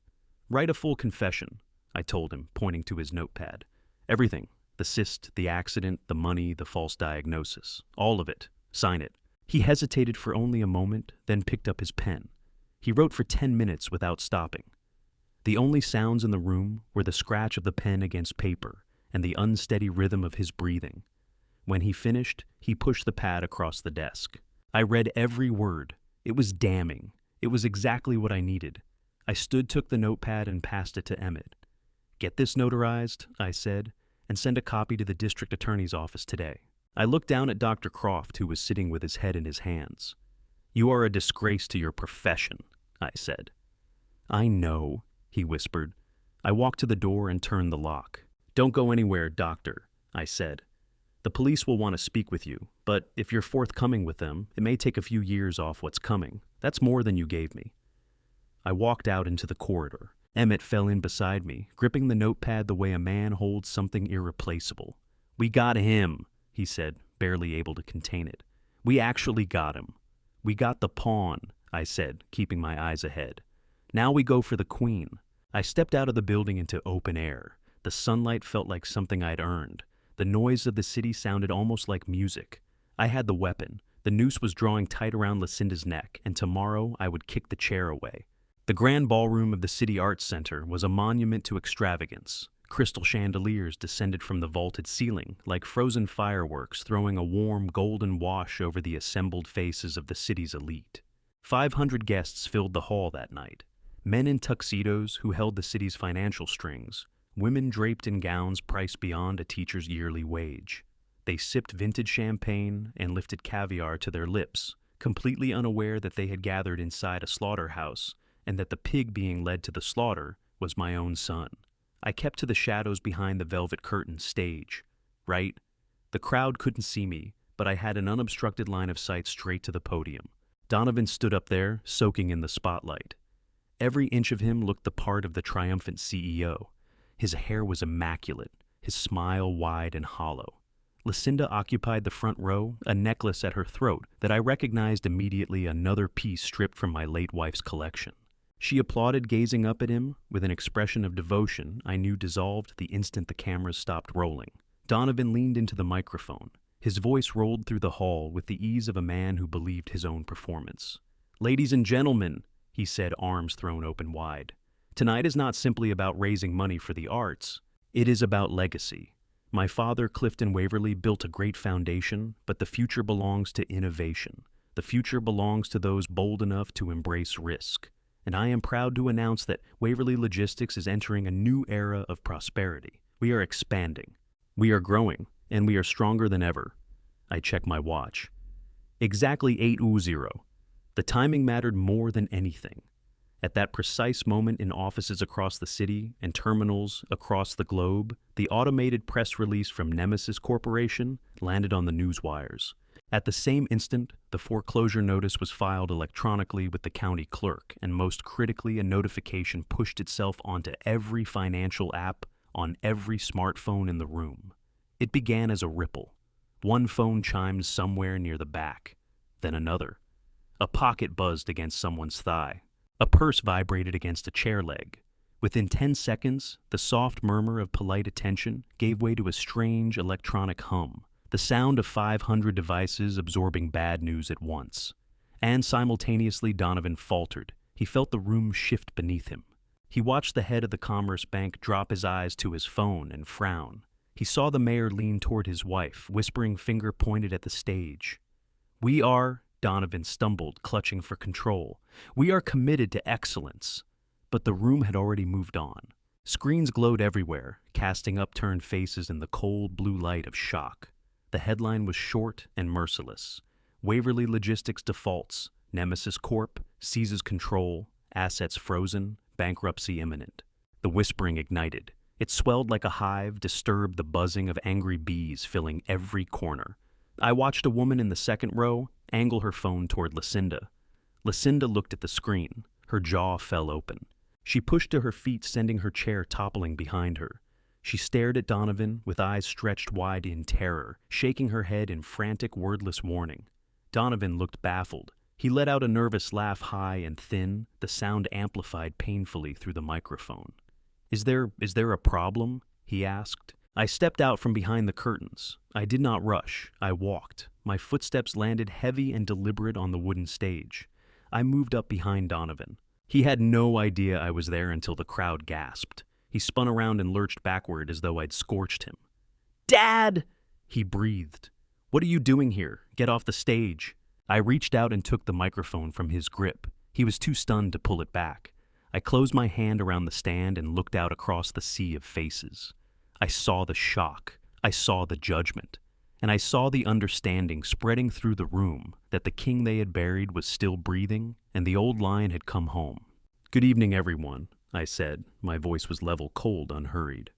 S1: Write a full confession, I told him, pointing to his notepad. Everything. The cyst, the accident, the money, the false diagnosis. All of it. Sign it. He hesitated for only a moment, then picked up his pen. He wrote for 10 minutes without stopping. The only sounds in the room were the scratch of the pen against paper and the unsteady rhythm of his breathing. When he finished, he pushed the pad across the desk. I read every word. It was damning. It was exactly what I needed. I took the notepad and passed it to Emmett. Get this notarized, I said, and send a copy to the district attorney's office today. I looked down at Dr. Croft, who was sitting with his head in his hands. You are a disgrace to your profession, I said. I know, he whispered. I walked to the door and turned the lock. Don't go anywhere, doctor, I said. The police will want to speak with you, but if you're forthcoming with them, it may take a few years off what's coming. That's more than you gave me. I walked out into the corridor. Emmett fell in beside me, gripping the notepad the way a man holds something irreplaceable. We got him, he said, barely able to contain it. We actually got him. We got the pawn, I said, keeping my eyes ahead. Now we go for the queen. I stepped out of the building into open air. The sunlight felt like something I'd earned. The noise of the city sounded almost like music. I had the weapon. The noose was drawing tight around Lucinda's neck, and tomorrow I would kick the chair away. The grand ballroom of the City Arts Center was a monument to extravagance. Crystal chandeliers descended from the vaulted ceiling, like frozen fireworks, throwing a warm golden wash over the assembled faces of the city's elite. 500 guests filled the hall that night. Men in tuxedos who held the city's financial strings, women draped in gowns priced beyond a teacher's yearly wage. They sipped vintage champagne and lifted caviar to their lips, completely unaware that they had gathered inside a slaughterhouse and that the pig being led to the slaughter was my own son. I kept to the shadows behind the velvet curtain stage. Right? The crowd couldn't see me, but I had an unobstructed line of sight straight to the podium. Donovan stood up there, soaking in the spotlight. Every inch of him looked the part of the triumphant CEO. His hair was immaculate, his smile wide and hollow. Lucinda occupied the front row, a necklace at her throat that I recognized immediately, another piece stripped from my late wife's collection. She applauded, gazing up at him with an expression of devotion I knew dissolved the instant the cameras stopped rolling. Donovan leaned into the microphone. His voice rolled through the hall with the ease of a man who believed his own performance. Ladies and gentlemen, he said, arms thrown open wide. Tonight is not simply about raising money for the arts. It is about legacy. My father, Clifton Waverly, built a great foundation, but the future belongs to innovation. The future belongs to those bold enough to embrace risk. And I am proud to announce that Waverly Logistics is entering a new era of prosperity. We are expanding. We are growing, and we are stronger than ever. I checked my watch. Exactly 8:00. The timing mattered more than anything. At that precise moment, in offices across the city and terminals across the globe, the automated press release from Nemesis Corporation landed on the news wires. At the same instant, the foreclosure notice was filed electronically with the county clerk, and most critically, a notification pushed itself onto every financial app on every smartphone in the room. It began as a ripple. One phone chimed somewhere near the back, then another. A pocket buzzed against someone's thigh. A purse vibrated against a chair leg. Within 10 seconds, the soft murmur of polite attention gave way to a strange electronic hum, the sound of 500 devices absorbing bad news at once. And simultaneously, Donovan faltered. He felt the room shift beneath him. He watched the head of the Commerce Bank drop his eyes to his phone and frown. He saw the mayor lean toward his wife, whispering, finger pointed at the stage. "We are," Donovan stumbled, clutching for control. "We are committed to excellence." But the room had already moved on. Screens glowed everywhere, casting upturned faces in the cold blue light of shock. The headline was short and merciless. Waverly Logistics defaults. Nemesis Corp. seizes control. Assets frozen. Bankruptcy imminent. The whispering ignited. It swelled like a hive, disturbed the buzzing of angry bees filling every corner. I watched a woman in the second row angle her phone toward Lucinda. Lucinda looked at the screen. Her jaw fell open. She pushed to her feet, sending her chair toppling behind her. She stared at Donovan with eyes stretched wide in terror, shaking her head in frantic, wordless warning. Donovan looked baffled. He let out a nervous laugh, high and thin, the sound amplified painfully through the microphone. Is there a problem?" he asked. I stepped out from behind the curtains. I did not rush. I walked. My footsteps landed heavy and deliberate on the wooden stage. I moved up behind Donovan. He had no idea I was there until the crowd gasped. He spun around and lurched backward as though I'd scorched him. "Dad!" he breathed. "What are you doing here? Get off the stage." I reached out and took the microphone from his grip. He was too stunned to pull it back. I closed my hand around the stand and looked out across the sea of faces. I saw the shock. I saw the judgment. And I saw the understanding spreading through the room that the king they had buried was still breathing and the old lion had come home. "Good evening, everyone," I said. My voice was level, cold, unhurried.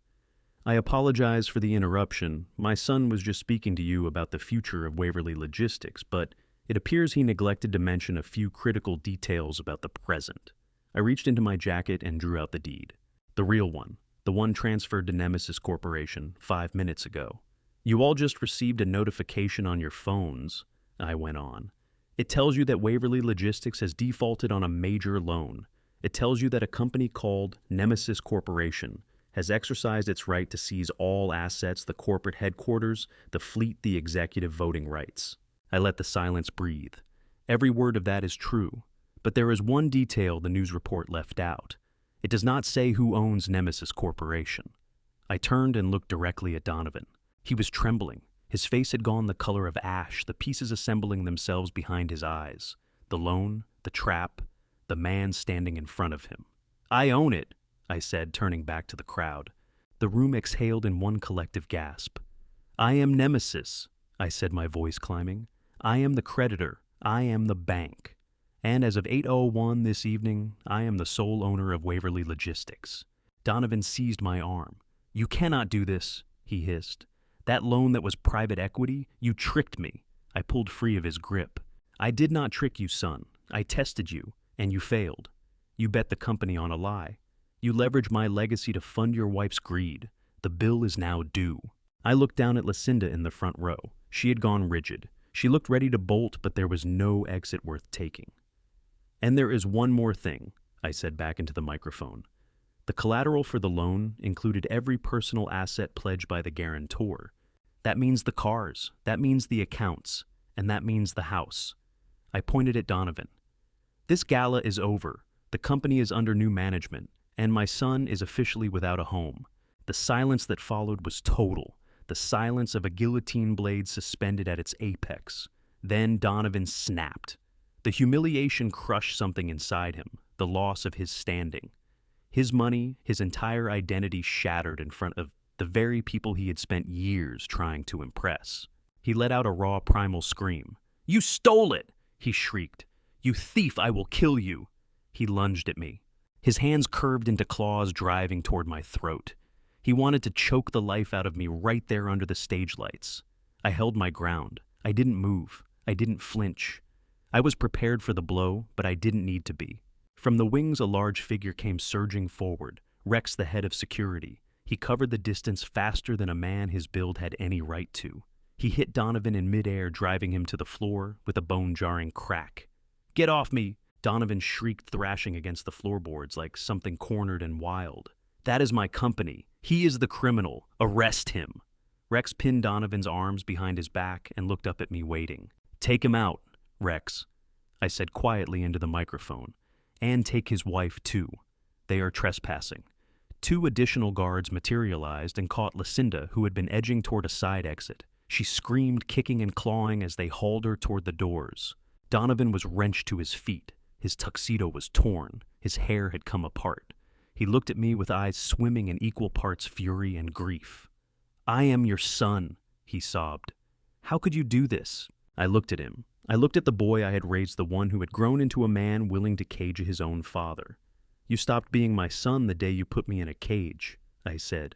S1: "I apologize for the interruption. My son was just speaking to you about the future of Waverly Logistics, but it appears he neglected to mention a few critical details about the present." I reached into my jacket and drew out the deed. The real one. The one transferred to Nemesis Corporation 5 minutes ago. "You all just received a notification on your phones," I went on. "It tells you that Waverly Logistics has defaulted on a major loan. It tells you that a company called Nemesis Corporation has exercised its right to seize all assets, the corporate headquarters, the fleet, the executive voting rights." I let the silence breathe. Every word of that is true. But there is one detail the news report left out. It does not say who owns Nemesis Corporation. I turned and looked directly at Donovan. He was trembling. His face had gone the color of ash, the pieces assembling themselves behind his eyes. The loan, the trap, the man standing in front of him. "I own it," I said, turning back to the crowd. The room exhaled in one collective gasp. "I am Nemesis," I said, my voice climbing. "I am the creditor. I am the bank. And as of 8:01 this evening, I am the sole owner of Waverly Logistics." Donovan seized my arm. "You cannot do this," he hissed. "That loan that was private equity, you tricked me." I pulled free of his grip. "I did not trick you, son. I tested you, and you failed. You bet the company on a lie. You leveraged my legacy to fund your wife's greed. The bill is now due." I looked down at Lucinda in the front row. She had gone rigid. She looked ready to bolt, but there was no exit worth taking. "And there is one more thing," I said back into the microphone. "The collateral for the loan included every personal asset pledged by the guarantor. That means the cars, that means the accounts, and that means the house." I pointed at Donovan. "This gala is over. The company is under new management, and my son is officially without a home." The silence that followed was total, the silence of a guillotine blade suspended at its apex. Then Donovan snapped. The humiliation crushed something inside him, the loss of his standing. His money, his entire identity shattered in front of the very people he had spent years trying to impress. He let out a raw primal scream. "You stole it!" he shrieked. "You thief, I will kill you!" He lunged at me. His hands curved into claws driving toward my throat. He wanted to choke the life out of me right there under the stage lights. I held my ground. I didn't move. I didn't flinch. I was prepared for the blow, but I didn't need to be. From the wings, a large figure came surging forward, Rex, the head of security. He covered the distance faster than a man his build had any right to. He hit Donovan in midair, driving him to the floor with a bone-jarring crack. "Get off me!" Donovan shrieked, thrashing against the floorboards like something cornered and wild. "That is my company. He is the criminal. Arrest him!" Rex pinned Donovan's arms behind his back and looked up at me, waiting. "Take him out, Rex," I said quietly into the microphone. "And take his wife, too. They are trespassing." 2 additional guards materialized and caught Lucinda, who had been edging toward a side exit. She screamed, kicking and clawing as they hauled her toward the doors. Donovan was wrenched to his feet. His tuxedo was torn. His hair had come apart. He looked at me with eyes swimming in equal parts fury and grief. "I am your son," he sobbed. "How could you do this?" I looked at him. I looked at the boy I had raised, the one who had grown into a man willing to cage his own father. "You stopped being my son the day you put me in a cage," I said.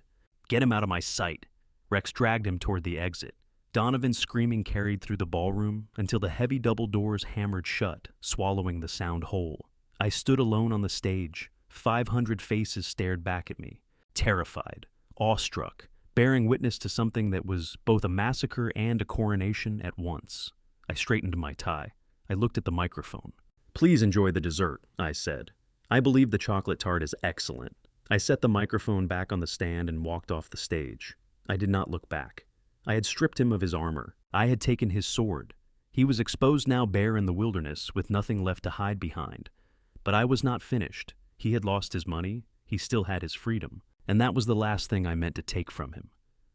S1: "Get him out of my sight." Rex dragged him toward the exit. Donovan's screaming carried through the ballroom until the heavy double doors hammered shut, swallowing the sound whole. I stood alone on the stage. 500 faces stared back at me, terrified, awestruck, bearing witness to something that was both a massacre and a coronation at once. I straightened my tie. I looked at the microphone. "Please enjoy the dessert," I said. "I believe the chocolate tart is excellent." I set the microphone back on the stand and walked off the stage. I did not look back. I had stripped him of his armor. I had taken his sword. He was exposed now, bare in the wilderness, with nothing left to hide behind. But I was not finished. He had lost his money. He still had his freedom. And that was the last thing I meant to take from him.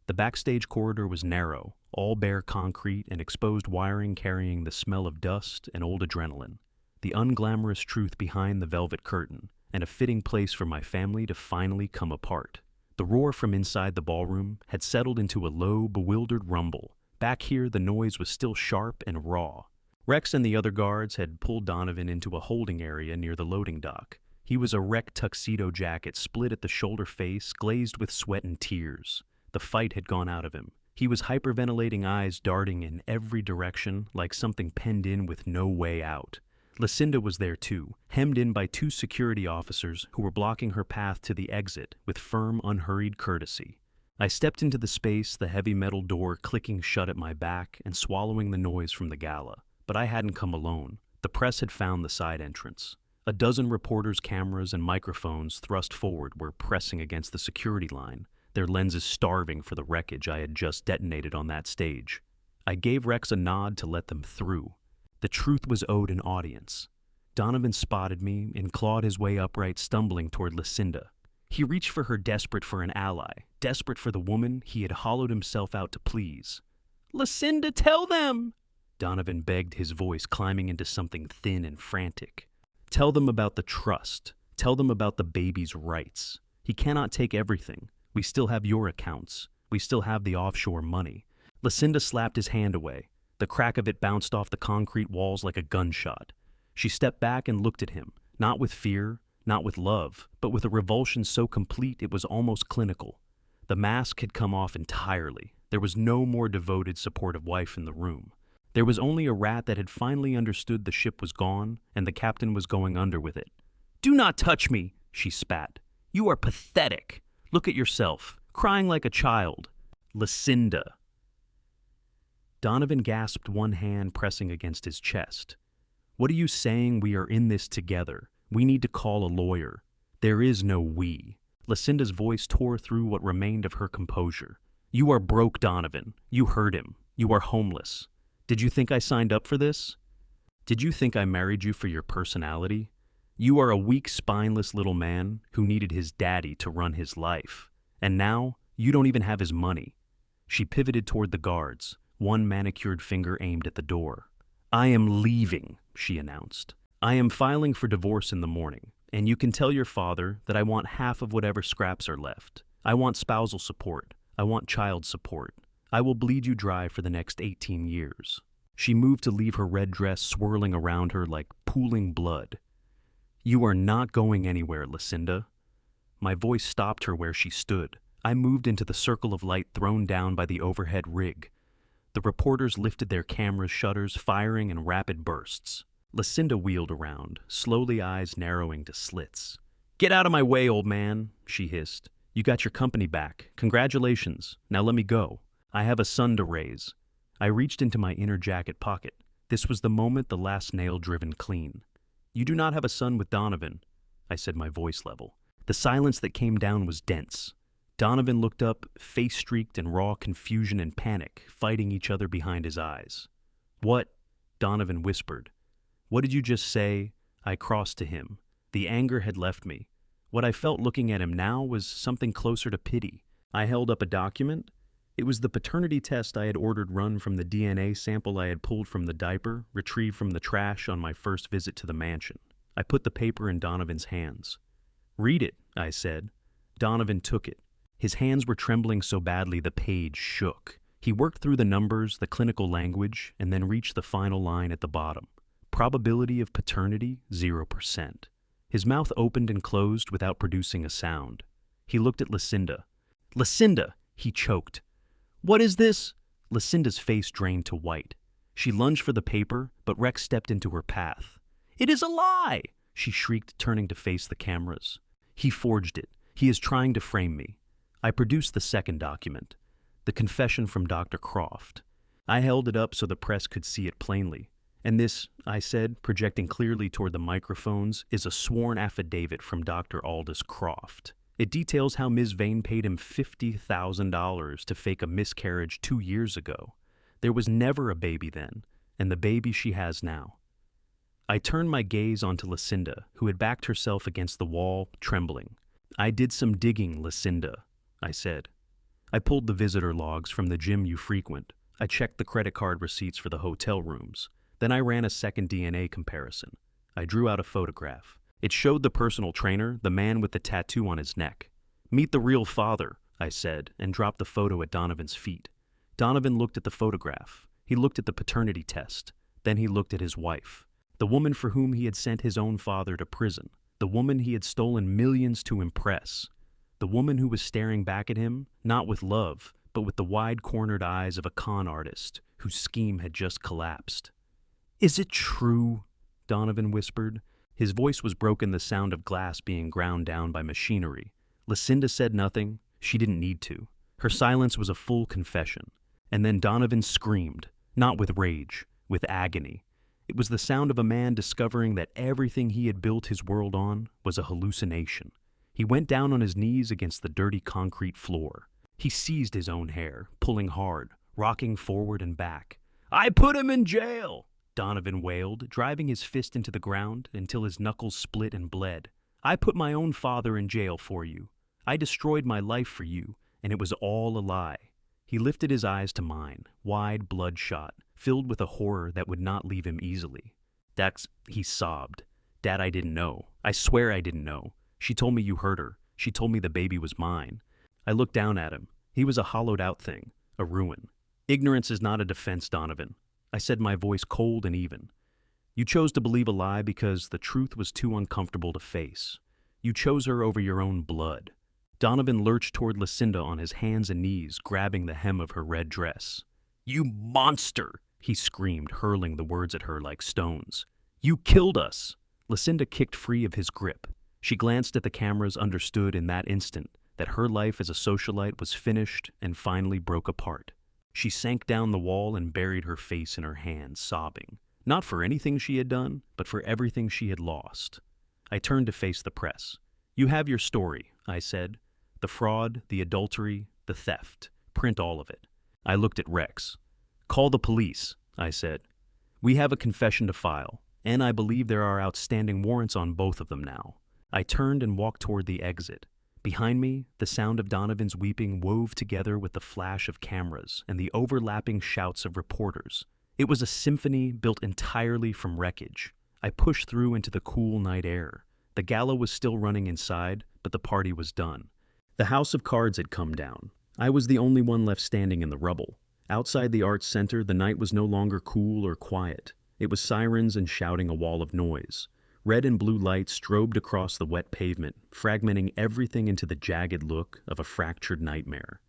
S1: The backstage corridor was narrow, all bare concrete and exposed wiring carrying the smell of dust and old adrenaline. The unglamorous truth behind the velvet curtain, and a fitting place for my family to finally come apart. The roar from inside the ballroom had settled into a low, bewildered rumble. Back here, the noise was still sharp and raw. Rex and the other guards had pulled Donovan into a holding area near the loading dock. He was a wrecked tuxedo jacket, split at the shoulder face, glazed with sweat and tears. The fight had gone out of him. He was hyperventilating, eyes darting in every direction, like something penned in with no way out. Lucinda was there too, hemmed in by 2 security officers who were blocking her path to the exit with firm, unhurried courtesy. I stepped into the space, the heavy metal door clicking shut at my back and swallowing the noise from the gala. But I hadn't come alone. The press had found the side entrance. A dozen reporters' cameras and microphones thrust forward were pressing against the security line, their lenses starving for the wreckage I had just detonated on that stage. I gave Rex a nod to let them through. The truth was owed an audience. Donovan spotted me and clawed his way upright, stumbling toward Lucinda. He reached for her, desperate for an ally, desperate for the woman he had hollowed himself out to please. "Lucinda, tell them!" Donovan begged, his voice climbing into something thin and frantic. "Tell them about the trust. Tell them about the baby's rights. He cannot take everything. We still have your accounts. We still have the offshore money." Lucinda slapped his hand away. The crack of it bounced off the concrete walls like a gunshot. She stepped back and looked at him, not with fear, not with love, but with a revulsion so complete it was almost clinical. The mask had come off entirely. There was no more devoted, supportive wife in the room. There was only a rat that had finally understood the ship was gone and the captain was going under with it. "Do not touch me," she spat. "You are pathetic. Look at yourself, crying like a child." "Lucinda." Donovan gasped, one hand pressing against his chest. "What are you saying? We are in this together. We need to call a lawyer." "There is no we." Lucinda's voice tore through what remained of her composure. "You are broke, Donovan. You hurt him. You are homeless. Did you think I signed up for this? Did you think I married you for your personality? You are a weak, spineless little man who needed his daddy to run his life. And now, you don't even have his money." She pivoted toward the guards, one manicured finger aimed at the door. "I am leaving," she announced. "I am filing for divorce in the morning, and you can tell your father that I want half of whatever scraps are left. I want spousal support. I want child support. I will bleed you dry for the next 18 years. She moved to leave, her red dress swirling around her like pooling blood. "You are not going anywhere, Lucinda." My voice stopped her where she stood. I moved into the circle of light thrown down by the overhead rig. The reporters lifted their cameras' shutters, firing in rapid bursts. Lucinda wheeled around, slowly, eyes narrowing to slits. "Get out of my way, old man," she hissed. You got your company back. Congratulations. Now let me go. I have a son to raise. I reached into my inner jacket pocket. This was the moment the last nail driven clean. You do not have a son with Donovan, I said, my voice level. The silence that came down was dense. Donovan looked up, face streaked in raw confusion and panic, fighting each other behind his eyes. What? Donovan whispered. What did you just say? I crossed to him. The anger had left me. What I felt looking at him now was something closer to pity. I held up a document. It was the paternity test I had ordered run from the DNA sample I had pulled from the diaper, retrieved from the trash on my first visit to the mansion. I put the paper in Donovan's hands. Read it, I said. Donovan took it. His hands were trembling so badly the page shook. He worked through the numbers, the clinical language, and then reached the final line at the bottom. Probability of paternity, 0%. His mouth opened and closed without producing a sound. He looked at Lucinda. Lucinda, he choked. What is this? Lucinda's face drained to white. She lunged for the paper, but Rex stepped into her path. It is a lie, she shrieked, turning to face the cameras. He forged it. He is trying to frame me. I produced the second document, the confession from Dr. Croft. I held it up so the press could see it plainly. And this, I said, projecting clearly toward the microphones, is a sworn affidavit from Dr. Aldous Croft. It details how Ms. Vane paid him $50,000 to fake a miscarriage 2 years ago. There was never a baby then, and the baby she has now. I turned my gaze onto Lucinda, who had backed herself against the wall, trembling. I did some digging, Lucinda, I said. I pulled the visitor logs from the gym you frequent. I checked the credit card receipts for the hotel rooms. Then I ran a second DNA comparison. I drew out a photograph. It showed the personal trainer, the man with the tattoo on his neck. Meet the real father, I said, and dropped the photo at Donovan's feet. Donovan looked at the photograph. He looked at the paternity test. Then he looked at his wife, the woman for whom he had sent his own father to prison, the woman he had stolen millions to impress, the woman who was staring back at him, not with love, but with the wide-cornered eyes of a con artist whose scheme had just collapsed. Is it true? Donovan whispered. His voice was broken, the sound of glass being ground down by machinery. Lucinda said nothing. She didn't need to. Her silence was a full confession. And then Donovan screamed, not with rage, with agony. It was the sound of a man discovering that everything he had built his world on was a hallucination. He went down on his knees against the dirty concrete floor. He seized his own hair, pulling hard, rocking forward and back. I put him in jail! Donovan wailed, driving his fist into the ground until his knuckles split and bled. I put my own father in jail for you. I destroyed my life for you, and it was all a lie. He lifted his eyes to mine, wide, bloodshot, filled with a horror that would not leave him easily. He sobbed. Dad, I didn't know. I swear I didn't know. She told me you hurt her. She told me the baby was mine. I looked down at him. He was a hollowed-out thing, a ruin. Ignorance is not a defense, Donovan. I said, my voice cold and even. You chose to believe a lie because the truth was too uncomfortable to face. You chose her over your own blood. Donovan lurched toward Lucinda on his hands and knees, grabbing the hem of her red dress. You monster! He screamed, hurling the words at her like stones. You killed us! Lucinda kicked free of his grip. She glanced at the cameras, understood in that instant that her life as a socialite was finished and finally broke apart. She sank down the wall and buried her face in her hands, sobbing, not for anything she had done, but for everything she had lost. I turned to face the press. You have your story, I said. The fraud, the adultery, the theft. Print all of it. I looked at Rex. Call the police, I said. We have a confession to file, and I believe there are outstanding warrants on both of them now. I turned and walked toward the exit. Behind me, the sound of Donovan's weeping wove together with the flash of cameras and the overlapping shouts of reporters. It was a symphony built entirely from wreckage. I pushed through into the cool night air. The gala was still running inside, but the party was done. The house of cards had come down. I was the only one left standing in the rubble. Outside the arts center, the night was no longer cool or quiet. It was sirens and shouting, a wall of noise. Red and blue lights strobed across the wet pavement, fragmenting everything into the jagged look of a fractured nightmare.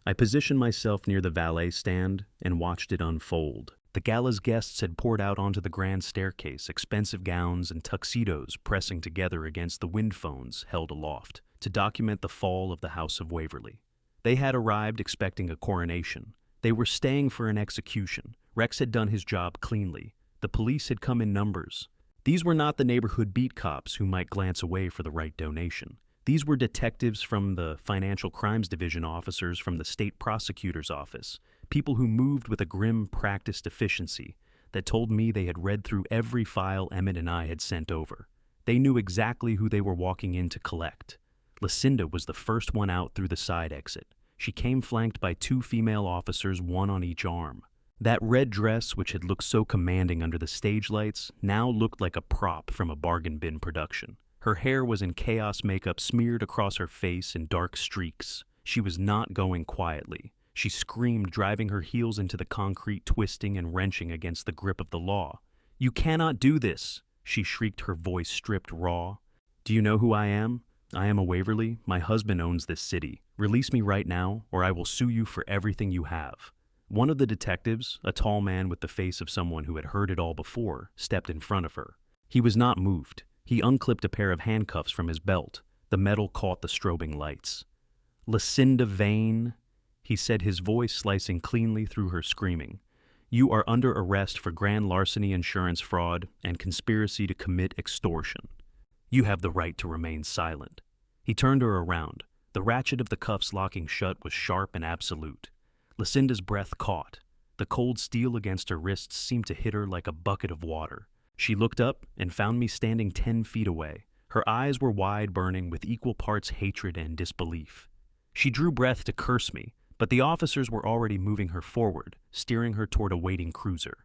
S1: I positioned myself near the valet stand and watched it unfold. The gala's guests had poured out onto the grand staircase, expensive gowns and tuxedos pressing together against the wind phones held aloft. to document the fall of the House of Waverly. They had arrived expecting a coronation. They were staying for an execution. Rex had done his job cleanly. The police had come in numbers. These were not the neighborhood beat cops who might glance away for the right donation. These were detectives from the Financial Crimes Division, officers from the state prosecutor's office, people who moved with a grim, practiced efficiency that told me they had read through every file Emmett and I had sent over. They knew exactly who they were walking in to collect. Lucinda was the first one out through the side exit. She came flanked by 2 female officers, one on each arm. That red dress, which had looked so commanding under the stage lights, now looked like a prop from a bargain bin production. Her hair was in chaos makeup smeared across her face in dark streaks. She was not going quietly. She screamed, driving her heels into the concrete, twisting and wrenching against the grip of the law. "You cannot do this!" she shrieked, her voice stripped raw. "Do you know who I am? I am a Waverly. My husband owns this city. Release me right now, or I will sue you for everything you have." One of the detectives, a tall man with the face of someone who had heard it all before, stepped in front of her. He was not moved. He unclipped a pair of handcuffs from his belt. The metal caught the strobing lights. "Lucinda Vane," he said, his voice slicing cleanly through her screaming. "You are under arrest for grand larceny, insurance fraud, and conspiracy to commit extortion. You have the right to remain silent." He turned her around. The ratchet of the cuffs locking shut was sharp and absolute. Lucinda's breath caught. The cold steel against her wrists seemed to hit her like a bucket of water. She looked up and found me standing 10 feet away. Her eyes were wide, burning with equal parts hatred and disbelief. She drew breath to curse me, but the officers were already moving her forward, steering her toward a waiting cruiser.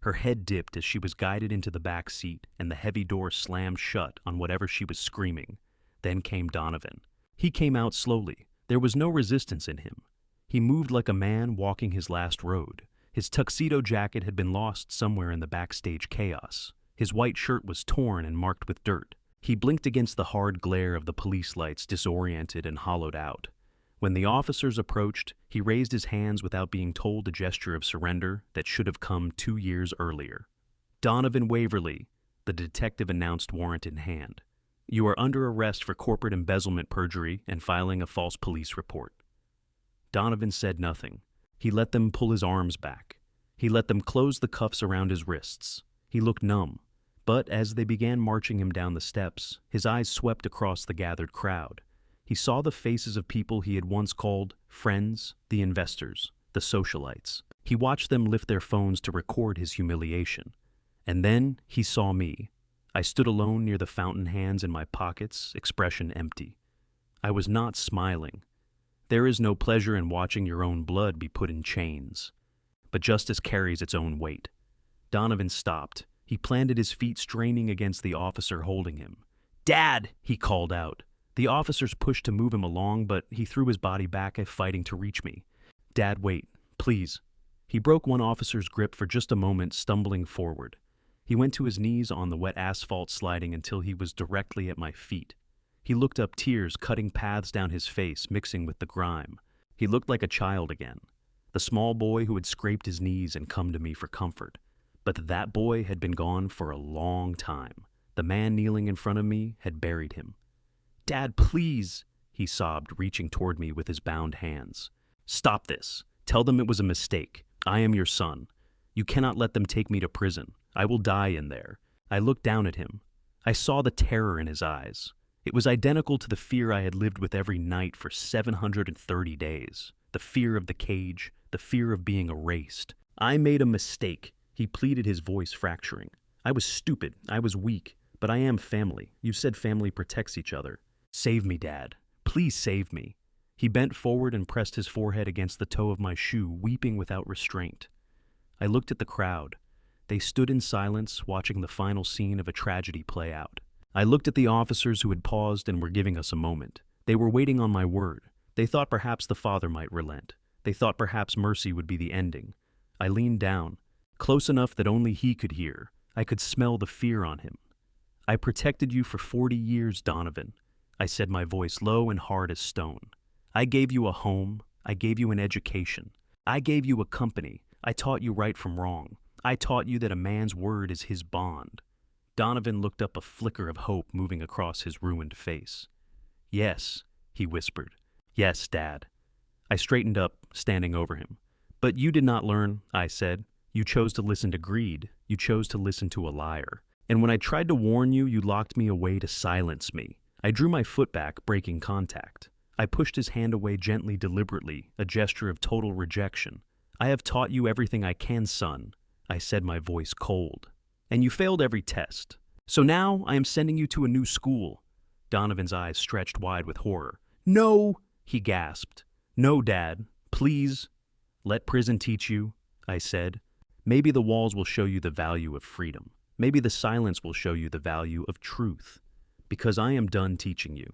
S1: Her head dipped as she was guided into the back seat, and the heavy door slammed shut on whatever she was screaming. Then came Donovan. He came out slowly. There was no resistance in him. He moved like a man walking his last road. His tuxedo jacket had been lost somewhere in the backstage chaos. His white shirt was torn and marked with dirt. He blinked against the hard glare of the police lights, disoriented and hollowed out. When the officers approached, he raised his hands without being told, a gesture of surrender that should have come 2 years earlier. "Donovan Waverly," the detective announced, warrant in hand. "You are under arrest for corporate embezzlement, perjury, and filing a false police report." Donovan said nothing. He let them pull his arms back. He let them close the cuffs around his wrists. He looked numb. But as they began marching him down the steps, his eyes swept across the gathered crowd. He saw the faces of people he had once called friends, the investors, the socialites. He watched them lift their phones to record his humiliation. And then he saw me. I stood alone near the fountain, hands in my pockets, expression empty. I was not smiling. There is no pleasure in watching your own blood be put in chains. But justice carries its own weight. Donovan stopped. He planted his feet, straining against the officer holding him. "Dad!" he called out. The officers pushed to move him along, but he threw his body back, fighting to reach me. "Dad, wait, please." He broke one officer's grip for just a moment, stumbling forward. He went to his knees on the wet asphalt, sliding until he was directly at my feet. He looked up, tears cutting paths down his face, mixing with the grime. He looked like a child again, the small boy who had scraped his knees and come to me for comfort. But that boy had been gone for a long time. The man kneeling in front of me had buried him. "Dad, please," he sobbed, reaching toward me with his bound hands. "Stop this. Tell them it was a mistake. I am your son. You cannot let them take me to prison. I will die in there." I looked down at him. I saw the terror in his eyes. It was identical to the fear I had lived with every night for 730 days. The fear of the cage, the fear of being erased. "I made a mistake," he pleaded, his voice fracturing. "I was stupid. I was weak. But I am family. You said family protects each other. Save me, Dad. Please save me." He bent forward and pressed his forehead against the toe of my shoe, weeping without restraint. I looked at the crowd. They stood in silence, watching the final scene of a tragedy play out. I looked at the officers who had paused and were giving us a moment. They were waiting on my word. They thought perhaps the father might relent. They thought perhaps mercy would be the ending. I leaned down, close enough that only he could hear. I could smell the fear on him. "I protected you for 40 years, Donovan," I said, my voice low and hard as stone. "I gave you a home. I gave you an education. I gave you a company. I taught you right from wrong. I taught you that a man's word is his bond." Donovan looked up, a flicker of hope moving across his ruined face. Yes, he whispered. Yes, Dad. I straightened up, standing over him. But you did not learn, I said. You chose to listen to greed. You chose to listen to a liar. And when I tried to warn you, you locked me away to silence me. I drew my foot back, breaking contact. I pushed his hand away gently, deliberately, a gesture of total rejection. I have taught you everything I can, son, I said, my voice cold. And you failed every test. So now I am sending you to a new school. Donovan's eyes stretched wide with horror. No, he gasped. No, Dad, please. Let prison teach you, I said. Maybe the walls will show you the value of freedom. Maybe the silence will show you the value of truth. Because I am done teaching you.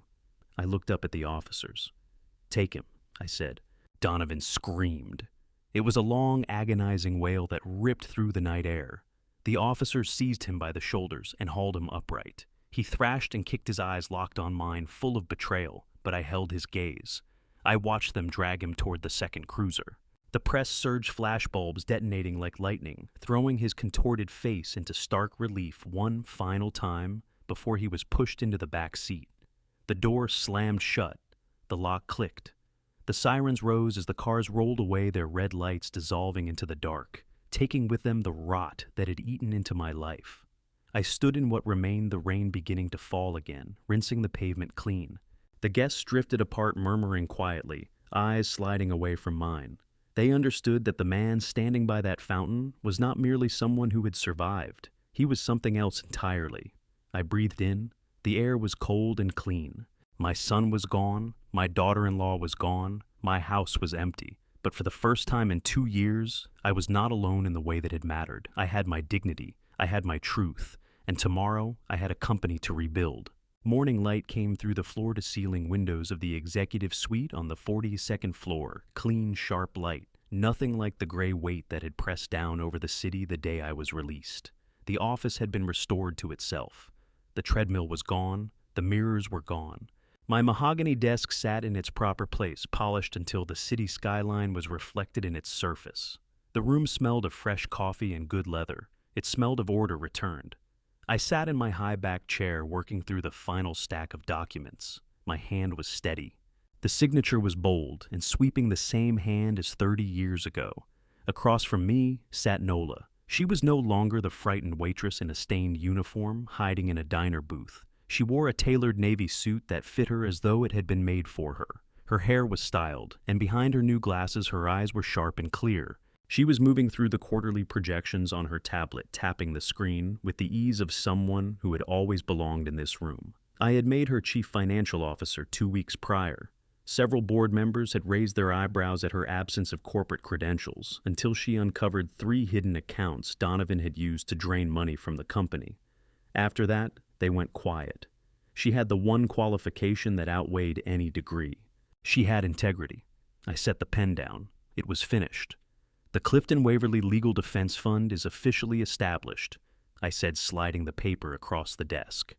S1: I looked up at the officers. Take him, I said. Donovan screamed. It was a long, agonizing wail that ripped through the night air. The officers seized him by the shoulders and hauled him upright. He thrashed and kicked, his eyes locked on mine, full of betrayal, but I held his gaze. I watched them drag him toward the second cruiser. The press surged, flashbulbs detonating like lightning, throwing his contorted face into stark relief one final time before he was pushed into the back seat. The door slammed shut. The lock clicked. The sirens rose as the cars rolled away, their red lights dissolving into the dark, taking with them the rot that had eaten into my life. I stood in what remained the rain beginning to fall again, rinsing the pavement clean. The guests drifted apart, murmuring quietly, eyes sliding away from mine. They understood that the man standing by that fountain was not merely someone who had survived. He was something else entirely. I breathed in. The air was cold and clean. My son was gone. My daughter-in-law was gone. My house was empty. But for the first time in 2 years, I was not alone in the way that had mattered. I had my dignity. I had my truth. And tomorrow, I had a company to rebuild. Morning light came through the floor-to-ceiling windows of the executive suite on the 42nd floor, clean, sharp light, nothing like the gray weight that had pressed down over the city the day I was released. The office had been restored to itself. The treadmill was gone. The mirrors were gone. My mahogany desk sat in its proper place, polished until the city skyline was reflected in its surface. The room smelled of fresh coffee and good leather. It smelled of order returned. I sat in my high-backed chair, working through the final stack of documents. My hand was steady. The signature was bold and sweeping, the same hand as 30 years ago. Across from me sat Nola. She was no longer the frightened waitress in a stained uniform, hiding in a diner booth. She wore a tailored navy suit that fit her as though it had been made for her. Her hair was styled, and behind her new glasses her eyes were sharp and clear. She was moving through the quarterly projections on her tablet, tapping the screen with the ease of someone who had always belonged in this room. I had made her chief financial officer 2 weeks prior. Several board members had raised their eyebrows at her absence of corporate credentials until she uncovered 3 hidden accounts Donovan had used to drain money from the company. After that, they went quiet. She had the one qualification that outweighed any degree. She had integrity. I set the pen down. It was finished. The Clifton Waverly Legal Defense Fund is officially established, I said, sliding the paper across the desk.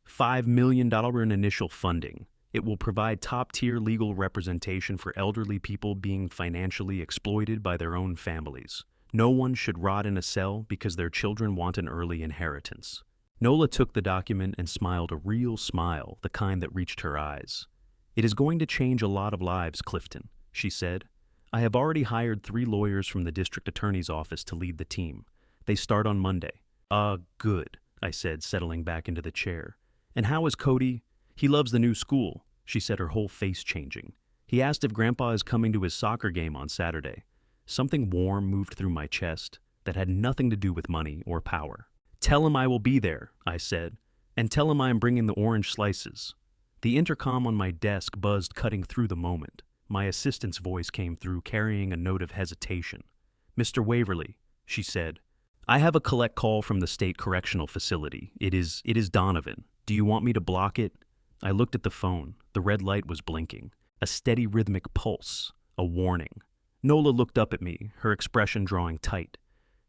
S1: $5 million in initial funding. It will provide top-tier legal representation for elderly people being financially exploited by their own families. No one should rot in a cell because their children want an early inheritance. Nola took the document and smiled a real smile, the kind that reached her eyes. It is going to change a lot of lives, Clifton, she said. I have already hired 3 lawyers from the district attorney's office to lead the team. They start on Monday. Good, I said, settling back into the chair. And how is Cody? He loves the new school, she said, her whole face changing. He asked if Grandpa is coming to his soccer game on Saturday. Something warm moved through my chest that had nothing to do with money or power. Tell him I will be there, I said, and tell him I am bringing the orange slices. The intercom on my desk buzzed, cutting through the moment. My assistant's voice came through, carrying a note of hesitation. Mr. Waverly, she said, I have a collect call from the state correctional facility. It is Donovan. Do you want me to block it? I looked at the phone. The red light was blinking. A steady rhythmic pulse. A warning. Nola looked up at me, her expression drawing tight.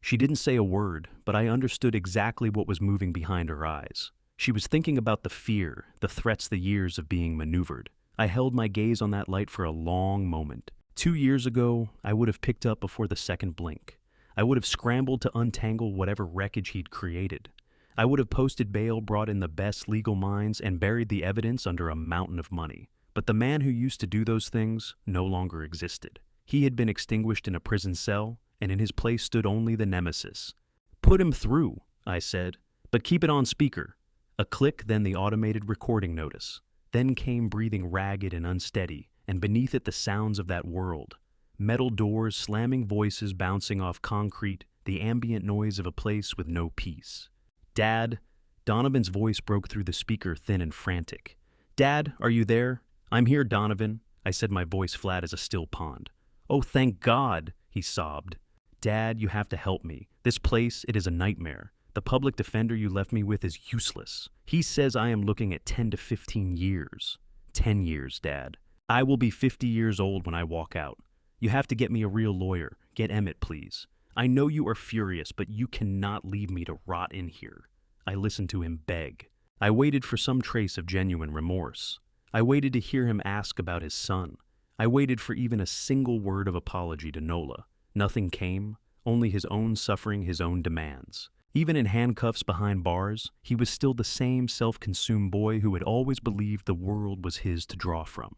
S1: She didn't say a word, but I understood exactly what was moving behind her eyes. She was thinking about the fear, the threats, the years of being maneuvered. I held my gaze on that light for a long moment. 2 years ago, I would have picked up before the second blink. I would have scrambled to untangle whatever wreckage he'd created. I would have posted bail, brought in the best legal minds, and buried the evidence under a mountain of money. But the man who used to do those things no longer existed. He had been extinguished in a prison cell, and in his place stood only the nemesis. "Put him through," I said, "but keep it on speaker." A click, then the automated recording notice. Then came breathing ragged and unsteady, and beneath it the sounds of that world. Metal doors, slamming voices bouncing off concrete, the ambient noise of a place with no peace. "Dad," Donovan's voice broke through the speaker, thin and frantic. "Dad, are you there?" "I'm here, Donovan," I said, my voice flat as a still pond. "Oh, thank God," he sobbed. "Dad, you have to help me. This place, it is a nightmare. The public defender you left me with is useless. He says I am looking at 10 to 15 years. 10 years, Dad. I will be 50 years old when I walk out. You have to get me a real lawyer. Get Emmett, please. I know you are furious, but you cannot leave me to rot in here." I listened to him beg. I waited for some trace of genuine remorse. I waited to hear him ask about his son. I waited for even a single word of apology to Nola. Nothing came, only his own suffering, his own demands. Even in handcuffs behind bars, he was still the same self-consumed boy who had always believed the world was his to draw from.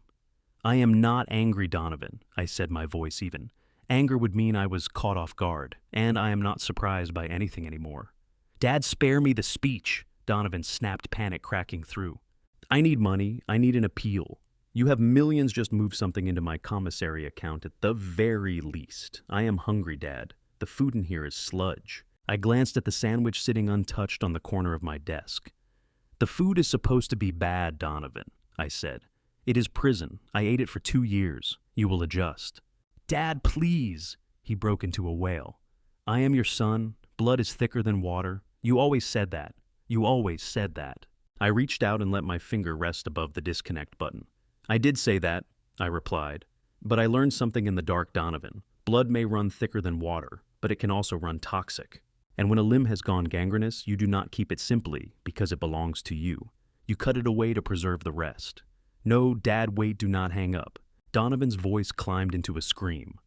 S1: "I am not angry, Donovan," I said, my voice even. Anger would mean I was caught off guard, and I am not surprised by anything anymore. "Dad, spare me the speech," Donovan snapped, panic cracking through. "I need money. I need an appeal. You have millions. Just move something into my commissary account at the very least. I am hungry, Dad. The food in here is sludge." I glanced at the sandwich sitting untouched on the corner of my desk. "The food is supposed to be bad, Donovan," I said. "It is prison. I ate it for 2 years. You will adjust." "Dad, please!" He broke into a wail. "I am your son. Blood is thicker than water. You always said that. You always said that." I reached out and let my finger rest above the disconnect button. "I did say that," I replied. "But I learned something in the dark, Donovan. Blood may run thicker than water, but it can also run toxic. And when a limb has gone gangrenous, you do not keep it simply because it belongs to you. You cut it away to preserve the rest. No, Dad, wait, do not hang up." Donovan's voice climbed into a scream.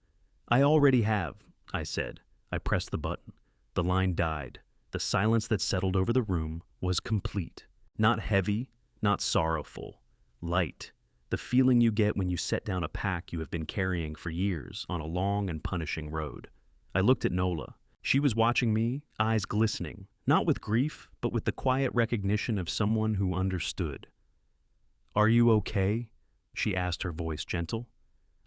S1: "I already have," I said. I pressed the button. The line died. The silence that settled over the room was complete. Not heavy, not sorrowful. Light. The feeling you get when you set down a pack you have been carrying for years on a long and punishing road. I looked at Nola. She was watching me, eyes glistening, not with grief, but with the quiet recognition of someone who understood. "Are you okay?" she asked, her voice gentle.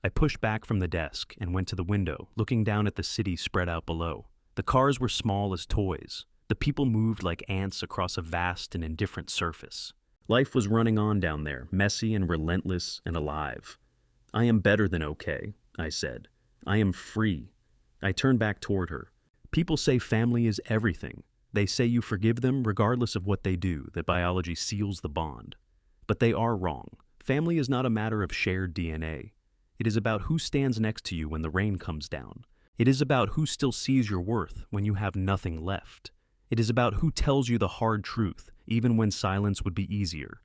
S1: I pushed back from the desk and went to the window, looking down at the city spread out below. The cars were small as toys. The people moved like ants across a vast and indifferent surface. Life was running on down there, messy and relentless and alive. "I am better than okay," I said. "I am free." I turned back toward her. "People say family is everything. They say you forgive them regardless of what they do, that biology seals the bond. But they are wrong. Family is not a matter of shared DNA. It is about who stands next to you when the rain comes down. It is about who still sees your worth when you have nothing left. It is about who tells you the hard truth, even when silence would be easier."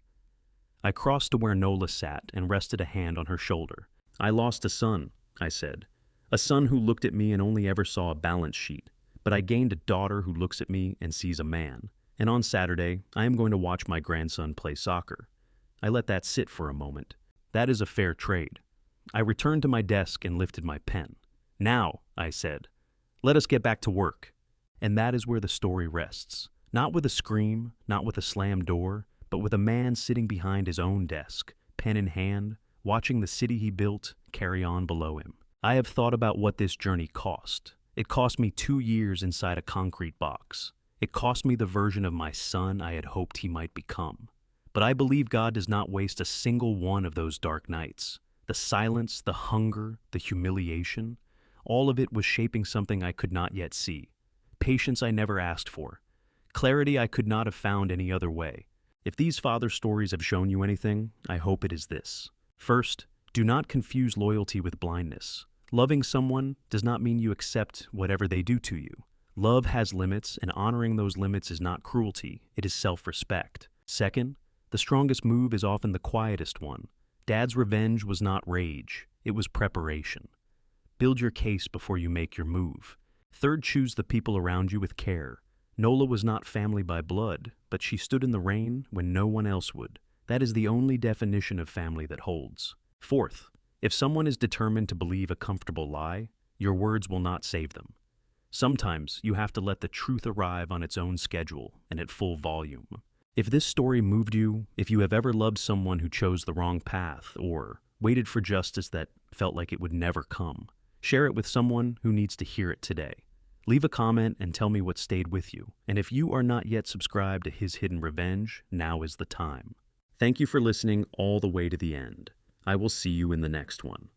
S1: I crossed to where Nola sat and rested a hand on her shoulder. "I lost a son," I said. "A son who looked at me and only ever saw a balance sheet. But I gained a daughter who looks at me and sees a man. And on Saturday, I am going to watch my grandson play soccer." I let that sit for a moment. That is a fair trade. I returned to my desk and lifted my pen. "Now," I said, "let us get back to work." And that is where the story rests. Not with a scream, not with a slammed door, but with a man sitting behind his own desk, pen in hand, watching the city he built carry on below him. I have thought about what this journey cost. It cost me 2 years inside a concrete box. It cost me the version of my son I had hoped he might become. But I believe God does not waste a single one of those dark nights. The silence, the hunger, the humiliation, all of it was shaping something I could not yet see. Patience I never asked for. Clarity I could not have found any other way. If these father stories have shown you anything, I hope it is this. First, do not confuse loyalty with blindness. Loving someone does not mean you accept whatever they do to you. Love has limits, and honoring those limits is not cruelty, it is self-respect. Second, the strongest move is often the quietest one. Dad's revenge was not rage, it was preparation. Build your case before you make your move. Third, choose the people around you with care. Nola was not family by blood, but she stood in the rain when no one else would. That is the only definition of family that holds. Fourth, if someone is determined to believe a comfortable lie, your words will not save them. Sometimes you have to let the truth arrive on its own schedule and at full volume. If this story moved you, if you have ever loved someone who chose the wrong path or waited for justice that felt like it would never come, share it with someone who needs to hear it today. Leave a comment and tell me what stayed with you. And if you are not yet subscribed to His Hidden Revenge, now is the time. Thank you for listening all the way to the end. I will see you in the next one.